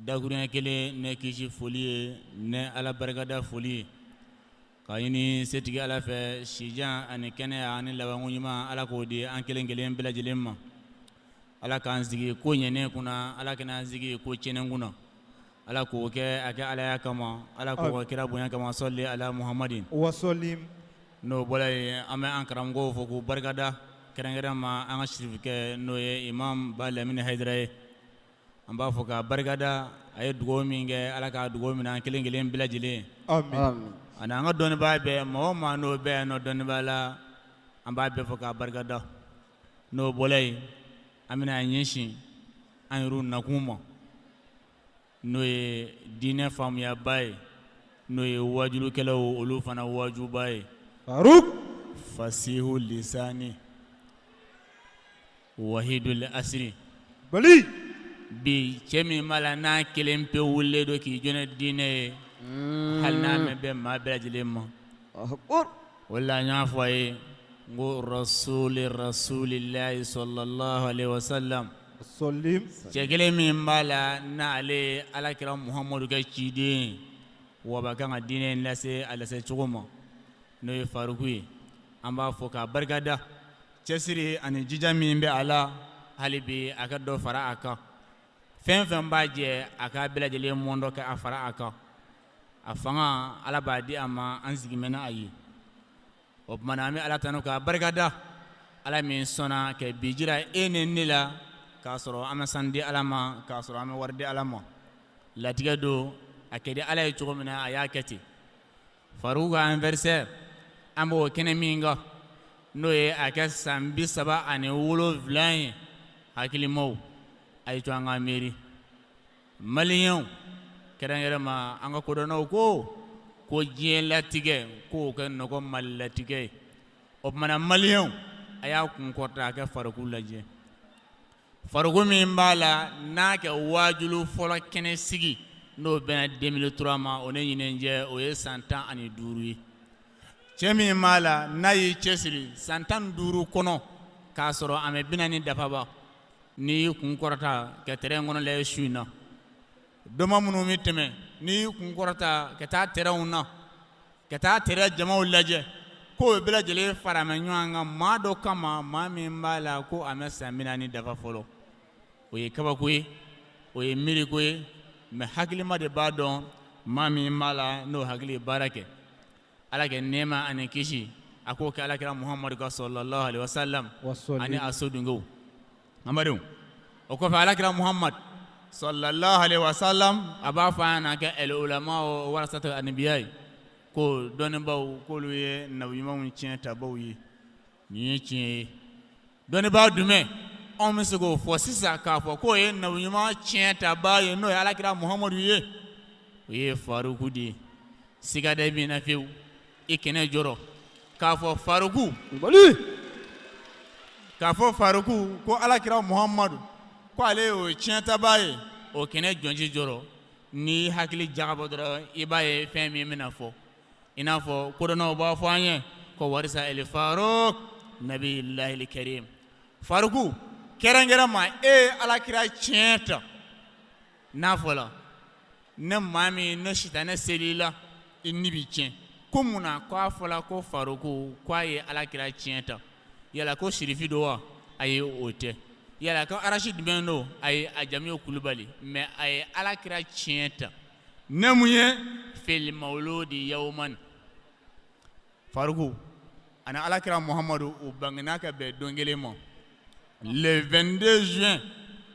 dakurunya kelen ne kisi foli ye ne ala barikada foli ka ɲini setigi ala fɛ sijan ani kɛnɛya ani labanko ɲuman ala k'o di an kelen kelen bɛɛ lajɛlen ma ala k'an sigi ko ɲɛnen kunna ala kana an sigi ko tiɲɛnen kunna ala k'o kɛ a kɛ alaya kama ala k'o ka kira bonya kama sɔli ala muhammadin wasolim n'o bɔra yen an bɛ an karamɔgɔw fɔ k'u barikada kɛrɛnkɛrɛn ma an ka sirifikɛ n'o ye imam ba lamini hayidara ye an b'a fɔ ka barikada a ye dugawu min kɛ ala ka dugawu minɛ an kelen kelen bɛɛ lajɛlen amin ani an ka dɔnnibaa bɛɛ mɔgɔ o maa n'o bɛɛ nɔ dɔnnibaa la an b'a bɛɛ fɔ ka barikada n'o bɔra yen an bɛna ɲɛsin an yɛrɛw nakun ma n'o ye diinɛ faamuyaba ye n'o ye wajulukɛlaw olu fana wajuba ye faruk fasihu lisani wahidul asri bali bi cɛ min b'a la n'a kelen pe wulilen don k'i jɔnɛ diinɛ ye hali n'a mɛn bɛn maa bɛɛ lajɛlen ma o la n y'a fɔ a ye n ko rasulillahi sallallahu alaihi wasallam cɛ kelen min b'a la n'ale ye alakira muhamadu kɛ ciden wa ba kan ka diinɛ in lase a lase cogo ma n'o ye faruku ye an b'a fɔ k'a barikada cɛsiri ani jija min bɛ a la hali bi a ka dɔ fara a kan fɛn fɛn b'a jɛ a ka bɛɛ lajɛlen mɔndɔ kɛ a fara a kan a fanga ala b'a di a ma an sigimɛna a ye o tumana an bɛ ala tanu k'a barikada ala min sɔnna ka bi jira e ni ne la k'a sɔrɔ an bɛ sanu di ala ma k'a sɔrɔ an bɛ wari di ala ma latigɛ don a kɛ di ala ye cogo min na a y'a kɛ ten faruku ka anniversaire an b'o kɛnɛ min kan n'o ye a kɛ san 37 ye hakilimaw a ye to an ka miiri maliyɛnw kɛrɛnkɛrɛnma an ka kodɔnnaw ko diɲɛ latigɛ k'o kɛ nɔgɔ mali latigɛ ye o tumana maliyɛnw a y'a kun kɔrɔta a kɛ faruku lajɛ faruku min b'a la n'a kɛ waajulu fɔlɔ kɛnɛ sigi n'o bɛnna 2003 ma o ne ɲinɛnjɛ o ye san 15 ye cɛ min b'a la n'a y'i cɛsiri san 15 kɔnɔ k'a sɔrɔ a mɛ 40 dafaba n'i y'i kun kɔrɔta ka terrain kɔnɔ lajɛ su in na dɔma minnu bɛ tɛmɛ n'i y'i kun kɔrɔta ka taa terrainw na ka taa terrain jamaw lajɛ k'o bɛɛ lajɛlen fara mɛ ɲɔgɔn kan maa dɔ kama maa min b'a la ko a mɛ san 40 dafa fɔlɔ o ye kabako ye o ye miiriko ye mɛ hakilima de b'a dɔn maa min b'a la n'o hakili ye baara kɛ ala kɛ nɛɛma ani kisi a k'o kɛ alakira muhamadu ka sallallahu alaihi wasallam ani a sodunkew amadenw o kɔfɛ alakira muhamadu sallallahu alaihi wasallam a b'a fɔ an na kɛ el ulama o warasatu anibiya ye ko dɔnnibaw k'olu ye nabiɲumanw tiɲɛ tabaw ye nin ye tiɲɛ ye dɔnnibaa jumɛn anw bɛ se k'o fɔ sisan k'a fɔ k'o ye nabiɲuman tiɲɛ tabaa ye n'o ye alakira muhamadu ye o ye faruku de ye siga da bi na fewu i kɛnɛ jɔrɔ k'a fɔ faruku k'a fɔ faruku ko alakira muhamadu ko ale y'o tiɲɛ tabaa ye o kɛnɛ jɔnji jɔrɔ ni hakili jagabɔ dɔrɔn i b'a ye fɛn min bɛna fɔ i n'a fɔ kodɔnnaw b'a fɔ an ye ko warisa el faruk nabiyillahi karim faruku kɛrɛnkɛrɛnma e ye alakira tiɲɛ ta n'a fɔla ne maa min ne sitanɛ seli la i ni bi tiɲɛ ko mun na ko a fɔla ko faruku ko a ye alakira tiɲɛ ta yala ko sirifi don wa ayi o tɛ yala ko arasi jumɛn don ayi a jamu ye kulubali mɛ a ye alakira tiɲɛ ta ne mun ye fil mawludi yawman faruku ani alakira muhamadu u bangena ka bɛn don kelen ma le 22 juin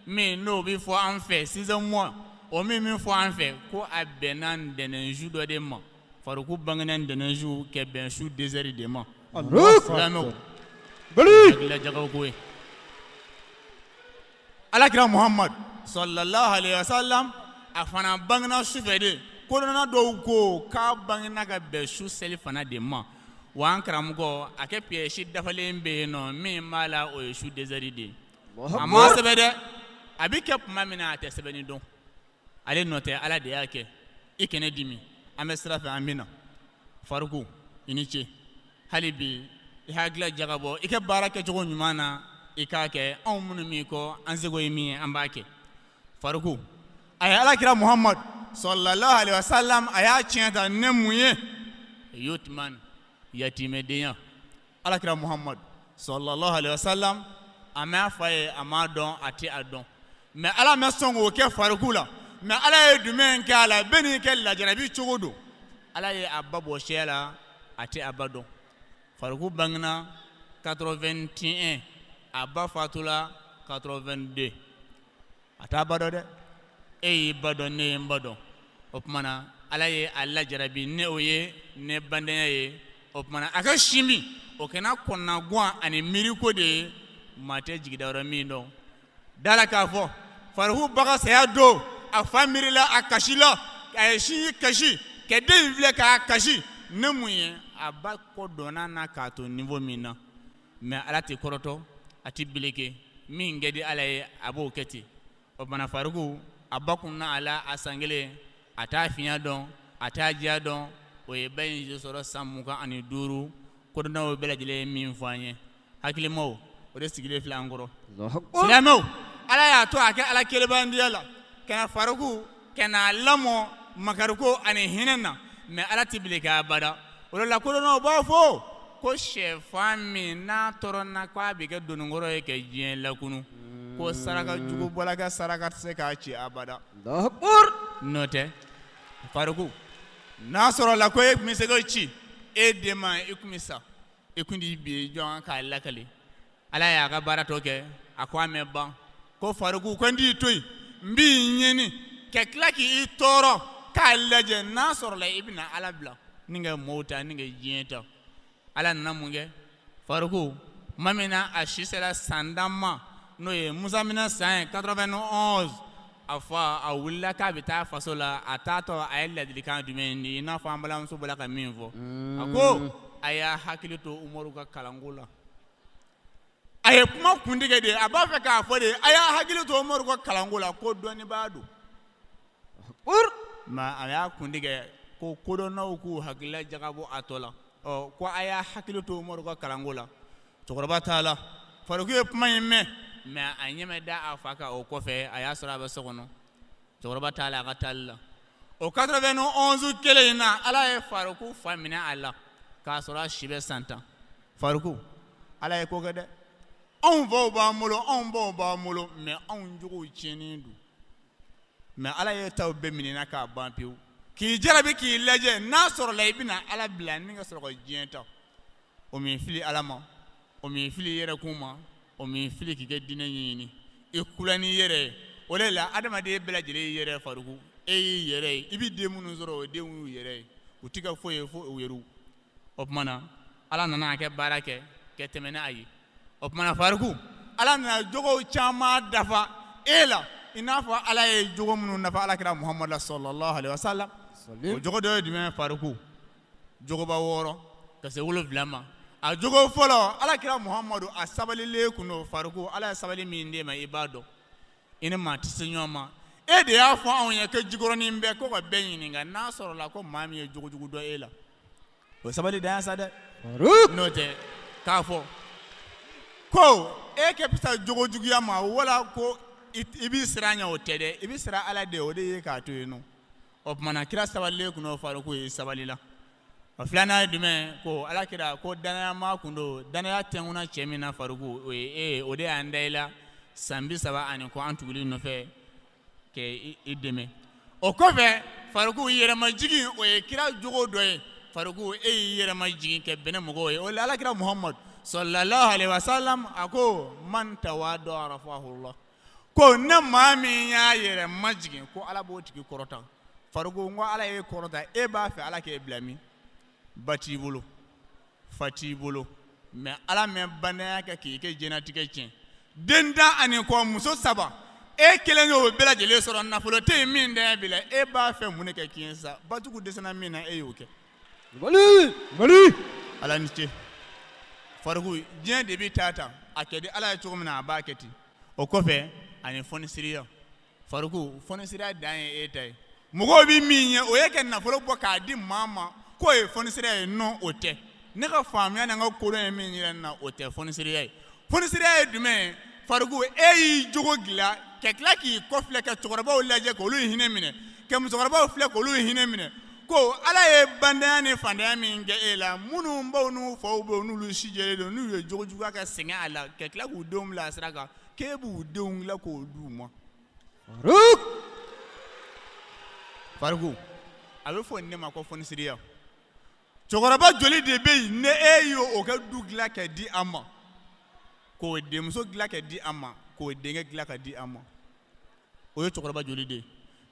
min n'o bɛ fɔ an fɛ 6 mois o min fɔ an fɛ ko a bɛnna ntɛnɛnsu dɔ de ma faruku bangena ntɛnɛnsu ka bɛn su 2 heures de ma silamɛw hakilila jagaw ko ye alakira muhammad sallallahu alaihi wasallam a fana bangena su fɛ de kodɔnna dɔw ko k'a bangena ka bɛn su seli fana de ma wa an karamɔgɔ a kɛ piège dafalen bɛ yen nɔ min b'a la o ye su 2 heures de ye a ma sɛbɛn dɛ a bɛ kɛ tuma min na a tɛ sɛbɛnni dɔn ale nɔ tɛ ala de y'a kɛ i kɛnɛ dimi an bɛ sira fɛ an bɛ na faruku i ni ce hali bi i hakili jagabɔ i ka baara kɛcogo ɲuman na i k'a kɛ anw minnu min kɔ an seko ye min ye an b'a kɛ faruku a ye alakira muhammadu sallallahu alaihi wasallam a y'a tiɲɛ ta ne mun ye yotman yatimɛdenya alakira muhammadu sallallahu alaihi wasallam a m'a fɔ a ye a m'a dɔn a tɛ a dɔn mɛ ala ma sɔn k'o kɛ faruku la mɛ ala ye jumɛn kɛ a la bɛɛ n'i kɛ lajarabi cogo don ala ye a ba bɔ sɛ la a tɛ a ba dɔn faruku bangena 81 a ba fatula 82 a t'a ba dɔn dɛ e y'i ba dɔn ne ye n ba dɔn o tuma na ala ye a lajarabi ne o ye ne bandenya ye o tuma na a ka si min o kɛra kɔnɔnaguwan ani miiriko de ye maa tɛ jigida yɔrɔ min dɔn da la k'a fɔ faruku baga saya don a fa miirila a kasi la a ye sin kasi ka den in filɛ k'a kasi ne mun ye a ba ko donna n'a k'a to niveau min na mais ala tɛ kɔrɔtɔ a tɛ bileke min kɛ di ala ye a b'o kɛ ten o tumana Faruku a ba kun na a la a san kelen a t'a fiɲɛ dɔn a t'a diya dɔn o ye ba in sɔrɔ san 25 kodɔnnaw bɛɛ lajɛlen ye min fɔ an ye hakilimaw o de sigilen filɛ an kɔrɔ silamɛw ala y'a to a kɛ ala kelebandiya la kana Faruku kana lamɔ makariko ani hinɛ na mais ala tɛ bileke abada o la kodɔnnaw b'a fɔ ko sɛfan min n'a tɔɔrɔna ko a bɛ kɛ donikɔrɔ ye ka diɲɛ lakunu ko saraka jugu bɔla ka saraka tɛ se k'a ci abada n'o tɛ Faruku n'a sɔrɔ la ko e tun bɛ se k'o ci e den ma e tun bɛ sa e tun t'i bi jɔn k'a lakale ala y'a ka baara tɔ kɛ a ko a mɛn ban ko Faruku ko n t'i to yen n b'i ɲini ka tila k'i tɔɔrɔ k'a lajɛ n'a sɔrɔ la i bɛna ala bila ni ka mɔɔw ta ni ka diɲɛ ta ala nana mun kɛ Faruku ma min na a si sera san tan ma n'o ye Musa minɛ san ye 91 a fa a wulila k'a bɛ taa faso la a taatɔ a ye ladilikan jumɛn di i n'a fɔ an balimamuso bɔra ka min fɔ a ko a y'a hakili to Umaru ka kalanko la a ye kuma kuntigɛ de a b'a fɛ k'a fɔ de a y'a hakili to Umaru ka kalanko la ko dɔnnibaa don mais a y'a kuntigɛ ko kodɔnnaw k'u hakilila jagabɔ a tɔ la ko a y'a hakili to Umaru ka kalanko la cɛkɔrɔba t'a la Faruku ye kuma in mɛn mais a ɲɛmɛ da a fa kan o kɔfɛ a y'a sɔrɔ a bɛ so kɔnɔ cɛkɔrɔba t'a la a ka taali la o 91 kelen in na ala ye Faruku fa minɛ a la k'a sɔrɔ a si bɛ san 10 Faruku ala ye ko kɛ dɛ anw faw b'an bolo anw baw b'an bolo mais anw jogow tiɲɛnen don mais ala ye taw bɛɛ minɛna k'a ban pewu k'i jarabi k'i lajɛ n'a sɔrɔ la i bɛna ala bila ni ka sɔrɔ ka diɲɛ ta o min fili ala ma o min fili yɛrɛkun ma o min fili k'i kɛ diinɛ ɲɛɲini i kula n'i yɛrɛ ye o de la adamaden bɛɛ lajɛlen y'i yɛrɛ Faruku e y'i yɛrɛ ye i bɛ den minnu sɔrɔ o denw y'u yɛrɛ ye u tɛ ka foyi ye fo u yɛrɛw o tuma na ala nana a kɛ baara kɛ ka tɛmɛ n'a ye o tuma na Faruku ala nana jogow caman dafa e la i n'a fɔ ala ye jogo minnu nafa alakira Muhamadu sallallahu alaihi wasallam o jogo dɔ ye jumɛn Faruku jogoba 6 ka se 7 ma a jogo fɔlɔ alakira Muhamadu a sabalilen kun don Faruku ala ye sabali min d'e ma i b'a dɔn i ni maa tɛ se ɲɔgɔn ma e de y'a fɔ anw ye ko jikɔrɔnin bɛɛ ko ka bɛɛ ɲininka n'a sɔrɔ la ko maa min ye jogo jugu dɔ e la o sabali dan sa dɛ n'o tɛ k'a fɔ ko e kɛ bisa jogo juguya ma wala ko i b'i siran ɲɛ o tɛ dɛ i b'i siran ala de o de ye k'a to yen nɔ o tuma na kira sabalilen kun don Faruku ye sabali la o filanan ye jumɛn ko ala kira ko danaya maa kun don danaya tɛnkuna cɛ min na Faruku o ye o de y'an da i la san 30 ani kɔ an tuguli nɔfɛ kɛ i dɛmɛ o kɔfɛ Faruku yɛrɛmajigin o ye kira jogo dɔ ye Faruku e y'i yɛrɛmajigin kɛ bɛnɛ mɔgɔw ye o la alakira Muhamadu sallallahu alaihi wasallam a ko man tawadɔ rafahullah ko ne maa min y'a yɛrɛmajigin ko ala b'o tigi kɔrɔta Faruku n ko ala y'e kɔrɔta e b'a fɛ ala k'e bila min ba t'i bolo fa t'i bolo mais ala mɛ bandanya kɛ k'i kɛ jɛnatigɛ tiɲɛ den tan ani kɔ muso 3 e kelen y'o bɛɛ lajɛlen sɔrɔ nafolo tɛ yen min dɛn bila e b'a fɛ mun de kɛ k'i sa batugu dɛsɛna min na e y'o kɛ Mali ala ni ce Faruku diɲɛ de bɛ taa ta a kɛ di ala ye cogo min na a b'a kɛ ten o kɔfɛ ani fɔnisiriya Faruku fɔnisiriya dan ye e ta ye mɔgɔw bɛ min ye o ye ka nafolo bɔ k'a di maa ma k'o ye fɔnisiriya ye non o tɛ ne ka faamuya ni n ka kodɔn ye min yɛrɛ na o tɛ fɔnisiriya ye fɔnisiriya ye jumɛn ye Faruku e y'i jogo dilan ka tila k'i kɔfilɛ ka cɛkɔrɔbaw lajɛ k'olu hinɛ minɛ ka musokɔrɔbaw filɛ k'olu hinɛ minɛ ko ala ye bandanya ni fandanya min kɛ e la minnu baw n'u faw bɛ n'olu si jɛlen don n'u ye jogo juguya ka sɛgɛn a la ka tila k'u denw bila sira kan k'e b'u denw dilan k'o d'u ma Faruku a bɛ fɔ ne ma ko fɔnisiriya cɛkɔrɔba joli de bɛ yen ne e y'o ka du dilan ka di a ma k'o denmuso dilan ka di a ma k'o denkɛ dilan ka di a ma o ye cɛkɔrɔba joli de ye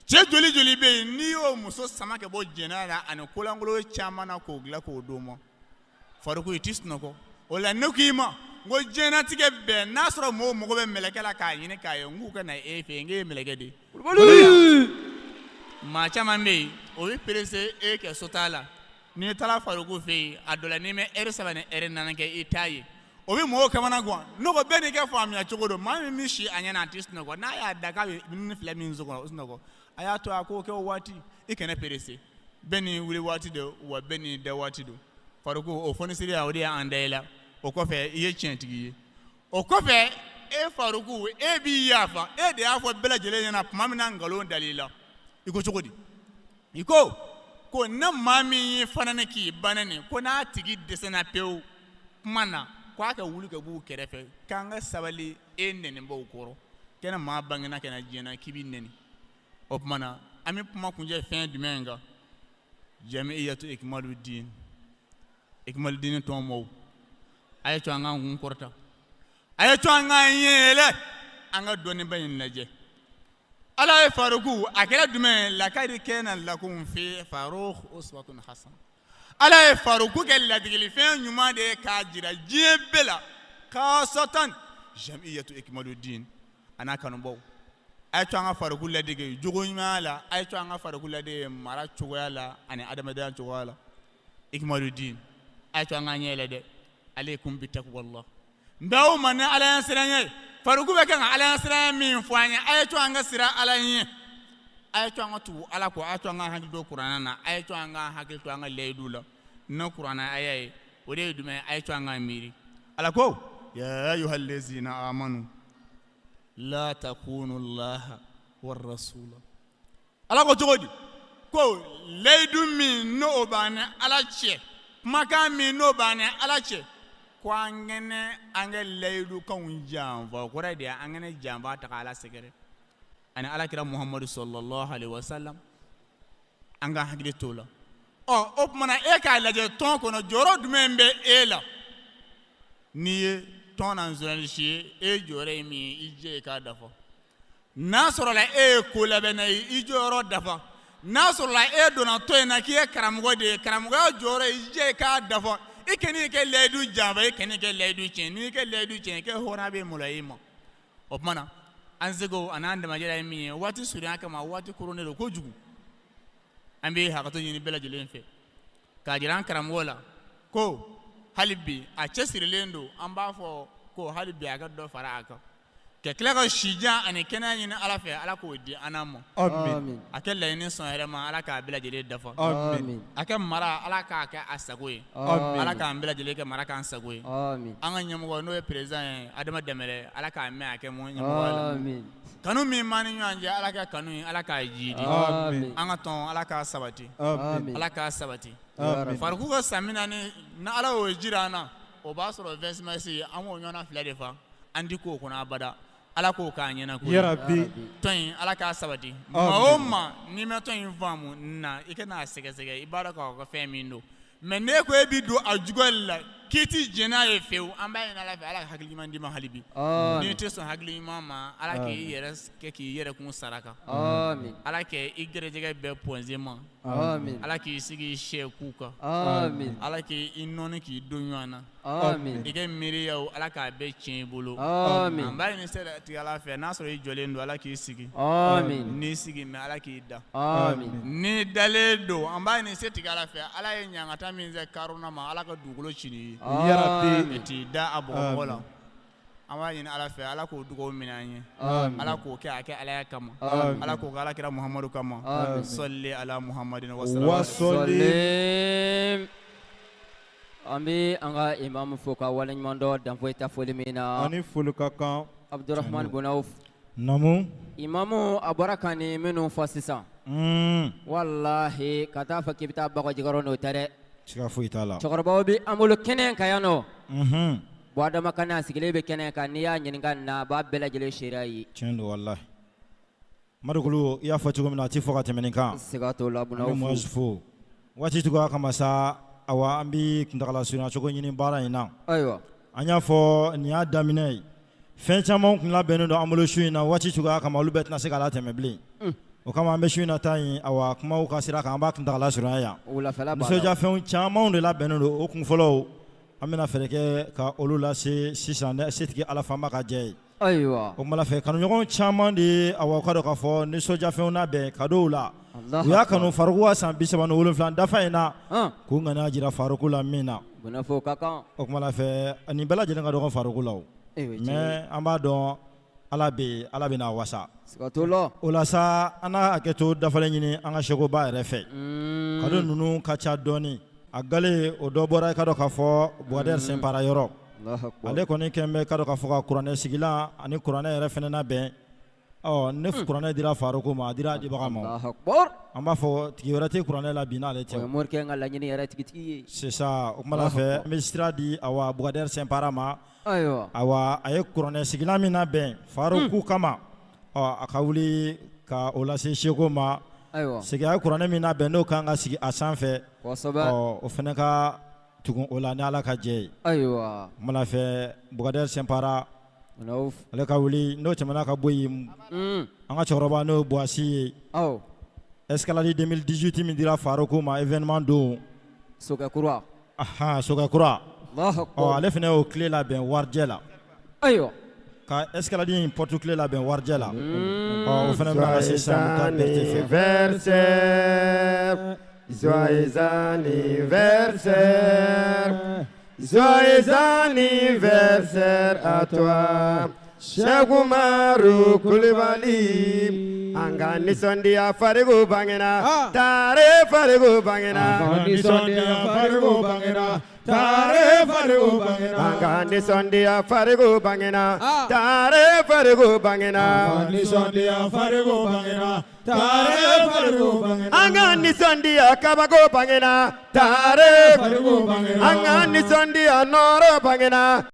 cɛ joli joli bɛ yen n'i y'o muso sama ka bɔ jɛnɛya la ani kolankolon caman na k'o dilan k'o d'o ma Faruku i tɛ sunɔgɔ o la ne k'i ma n ko jɛnɛtigɛ bɛɛ n'a sɔrɔ mɔgɔw mago bɛ mɛlɛkɛ la k'a ɲini k'a ye n k'u ka na e fɛ yen n k'e ye mɛlɛkɛ de ye maa caman bɛ yen o bɛ perese e kɛ so t'a la ni taara faruku fɛ yen a dɔ la n'i mɛ ɛri 3 ni ɛri 4 kɛ i t'a ye o bɛ mɔgɔw kamana gan n'o ko bɛɛ n'i kɛ faamuya cogo don maa min bɛ si a ɲɛna a tɛ sunɔgɔ n'a y'a da k'a bɛ miniti 2 min sunɔgɔ a y'a to a k'o kɛ o waati i kana perese bɛɛ n'i wuli waati don wa bɛɛ n'i da waati don faruku o fonisiri o de y'an da i la o kɔfɛ i ye tiɲɛtigi ye o kɔfɛ e faruku e b'i yafa e de y'a fɔ bɛɛ lajɛlen ɲɛna tuma min na nkalon dal'i la i ko cogo di i ko ne maa min ye fana ne k'i banɛ nin ko n'a tigi dɛsɛna pewu kuma na k'a ka wuli ka b'u kɛrɛfɛ k'an ka sabali e nɛnibaaw kɔrɔ kɛnɛ maa bangena ka na diɲɛ na k'i b'i nɛni o tuma na an bɛ kuma kuncɛ fɛn jumɛn kan jamiyatu ikmaluddin tɔn mɔɔw a ye to an k'an kun kɔrɔta a ye to an k'an yɛlɛ an ka dɔnniba in lajɛ ala ye faruku a kɛra jumɛn lakari kana lakum fi farukh uswatun hasan ala ye faruku kɛ ladigilifɛn ɲuman de ye k'a jira diɲɛ bɛɛ la kasatan jamiyatu ikmaluddin a n'a kanubaw a ye to an ka faruku ladege jogo ɲuman la a ye to an ka faruku ladege mara cogoya la ani adamadenya cogoya la ikmaluddin a ye to an k'an ɲɛ yɛlɛ dɛ alaykum bitaqwallah n b'aw ma ni ala y'an siran ye faruku bɛ kan ka ala y'an siran min fɔ an ye a ye to an ka sira ala ɲɛ a ye to an ka tugu ala kɔ a ye to an ka hakili to kuranɛ na a ye to an ka hakili to an ka layidu la n'o kuranɛ aya ye o de ye jumɛn a ye to an ka miiri ala ko ya ayyuhal ladzina amanu la takunu allaha war rasula ala ko cogo di ko layidu min n'o b'an ni ala cɛ kumakan min n'o b'an ni ala cɛ ko an kɛnɛ an ka layidu kanw janfa o kɔrɔ de an kɛnɛ janfa ta k'ala sɛgɛrɛ ani alakira muhammadu sallallahu alaihi wasallam an ka hakili t'o la o tumana e k'a lajɛ tɔn kɔnɔ jɔyɔrɔ jumɛn bɛ e la n'i ye tɔn na journaliste ye e jɔyɔrɔ ye min ye i jɛ ye k'a dafa n'a sɔrɔla e ye ko labɛnna ye i jɔyɔrɔ dafa n'a sɔrɔla e donna tɔn in na k'i ye karamɔgɔ de ye karamɔgɔya jɔyɔrɔ i jɛ ye k'a dafa i kɛnɛ kɛ layidu janfa i kɛnɛ kɛ layidu tiɲɛ n'i kɛ layidu tiɲɛ i kɛ hɔrɔnya bɛ maloya i ma o tumana an seko a n'an damajɛla ye min ye waati surunya kama waati koronnen don kojugu an bɛ hakɛto ɲini bɛɛ lajɛlen fɛ k'a jira an karamɔgɔ la ko hali bi a cɛsirilen don an b'a fɔ ko hali bi a ka dɔ fara a kan ka tila ka sijan ani kɛnɛya ɲini ala fɛ ala k'o di an ma amin a kɛ laɲini sɔn yɛrɛ ma ala k'a bɛɛ lajɛlen dafa amin a kɛ mara ala k'a kɛ a sago ye amin ala k'an bɛɛ lajɛlen kɛ mara k'an sago ye amin an ka ɲɛmɔgɔ n'o ye président ye Adama Dɛmɛrɛ ala k'a mɛn a kɛ mun ɲɛmɔgɔ la amin kanu min b'an ni ɲɔgɔn cɛ ala kɛ kanu ye ala k'a jiidi amin an ka tɔn ala k'a sabati amin ala k'a sabati amin faruku ka san min na ni ala y'o jira an na o b'a sɔrɔ 20 mars an b'o ɲɔgɔnna 2 de fa an ti k'o kɔnɔ abada ala k'o k'a ɲɛna ko yarabi tɔn in ala k'a sabati maa o maa n'i ma tɔn in faamu na i ka n'a sɛgɛsɛgɛ i b'a dɔn k'a fɔ fɛn min don mais n'e ko e bɛ don a juguyali la k'i ti jɛn n'a ye fewu an b'a ɲini ala fɛ ala ka hakili ɲuman d'i ma hali bi n'i tɛ sɔn hakili ɲuman ma ala k'i yɛrɛ kɛ k'i yɛrɛ kun saraka amin ala kɛ i gɛrɛjɛgɛ bɛɛ pɔnze ma amin ala k'i sigi sɛku kan amin ala k'i nɔni k'i don ɲɔgɔn na amin i ka miiriyaw ala k'a bɛɛ tiɲɛ i bolo amin an b'a ɲini sɛti ala fɛ n'a sɔrɔ i jɔlen don ala k'i sigi amin n'i sigi mɛ ala k'i da amin n'i dalen don an b'a ɲini sɛti ala fɛ ala ye ɲangata min kɛ karuna ma ala ka dugukolo cini ye yarabi t'i da a bɔgɔbɔgɔ la an b'a ɲini ala fɛ ala k'o dugawu minɛ an ye ala k'o kɛ a kɛ alaya kama ala k'o kɛ alakira muhamadu kama sɔli ala muhamadin wasalim an bɛ an ka imamu fo ka waleɲuman dɔ danfoyi ta foli min na ani foli ka kan abdurahman bonawuf namu imamu a bɔra ka nin minnu fɔ sisan walahi ka taa fɔ k'i bɛ taa bagajigiyɔrɔ n'o tɛ dɛ siga foyi t'a la cɛkɔrɔbaw bɛ an bolo kɛnɛ kan yan nɔ bɔ adama kan a sigilen bɛ kɛnɛ kan n'i y'a ɲininka nin na a b'a bɛɛ lajɛlen seereya ye tiɲɛ don walahi madukulu i y'a fɔ cogo min na a ti fɔ ka tɛmɛ nin kan siga t'o la an bɛ bonawuf muwazi fo waati cogoya kama sa awa an bɛ kuntagala surunyan cogo ɲini baara in na ayiwa an y'a fɔ nin y'a daminɛ ye fɛn caman kun labɛnnen don an bolo su in na waati cogoya kama olu bɛɛ tɛna se k'a latɛmɛ bilen o kama an bɛ su in na ta yen awa kumaw ka sira kan an b'a kuntagala surunya yan wulafɛla b'a la nisɔndiyafɛnw camanw de labɛnnen don o kun fɔlɔw an bɛna fɛɛrɛ kɛ ka olu lase sisan dɛ setigi ala fanba ka jɛ ye ayiwa o kuma la fɛ kanuɲɔgɔn caman de ye awa ka dɔn k'a fɔ nisɔndiyafɛnw labɛn ka dɔw la u y'a kanu Faruku ka san 37 dafa in na k'u ŋaniya jira Faruku la min na o kuma la fɛ nin bɛɛ lajɛlen ka dɔgɔ Faruku la o mais an b'a dɔn Ala bɛna wasa o la sa an n'a hakɛ to dafalen ɲini an ka Sekoba yɛrɛ fɛ kado ninnu ka ca dɔɔni a gale o dɔ bɔra i ka dɔn k'a fɔ Bukadɛri Sɛnpara yɔrɔ ale kɔni kɛlen bɛ ka dɔn k'a fɔ ka kuranɛ sigilan ani kuranɛ yɛrɛ fɛnɛ labɛn ne kuranɛ dira Faruku ma a dira a dibaga ma an b'a fɔ tigi wɛrɛ tɛ kuranɛ la bi n'ale tɛ c'est ça o kuma la fɛ an bɛ sira di awa Bukadɛri Sɛnpara ma awa a ye kuranɛ sigilan min labɛn Faruku kama a ka wuli ka o lase Seko ma sigi a ye kuranɛ min labɛn n'o kan ka sigi a sanfɛ o fɛnɛ ka tugun o la ni Ala ka jɛ ye o kuma la fɛ Bukadɛri Sɛnpara ale ka wuli n'o tɛmɛna ka bɔ yen an ka cɛkɔrɔba n'o ye Boasi ye escalade 2018 min dira Faruku ma événement don Sokɛkura ale fɛnɛ y'o tile labɛn warijɛ la ka escalade in porte clé labɛn warijɛ la o fɛnɛ bɛna se san Joyeux anniversaire, joyeux anniversaire à toi, Cheikh Umaru Coulibaly. Anga nisondia Faruku bangena, tare Faruku bangena. Anga nisondia Faruku bangena, tare Faruku bangena. Anga nisondia Faruku bangena, tare Faruku bangena. Anga nisondia Faruku bangena, tare Faruku bangena. Anga nisondia Kabago bangena, tare Faruku bangena. Anga nisondia Noro bangena.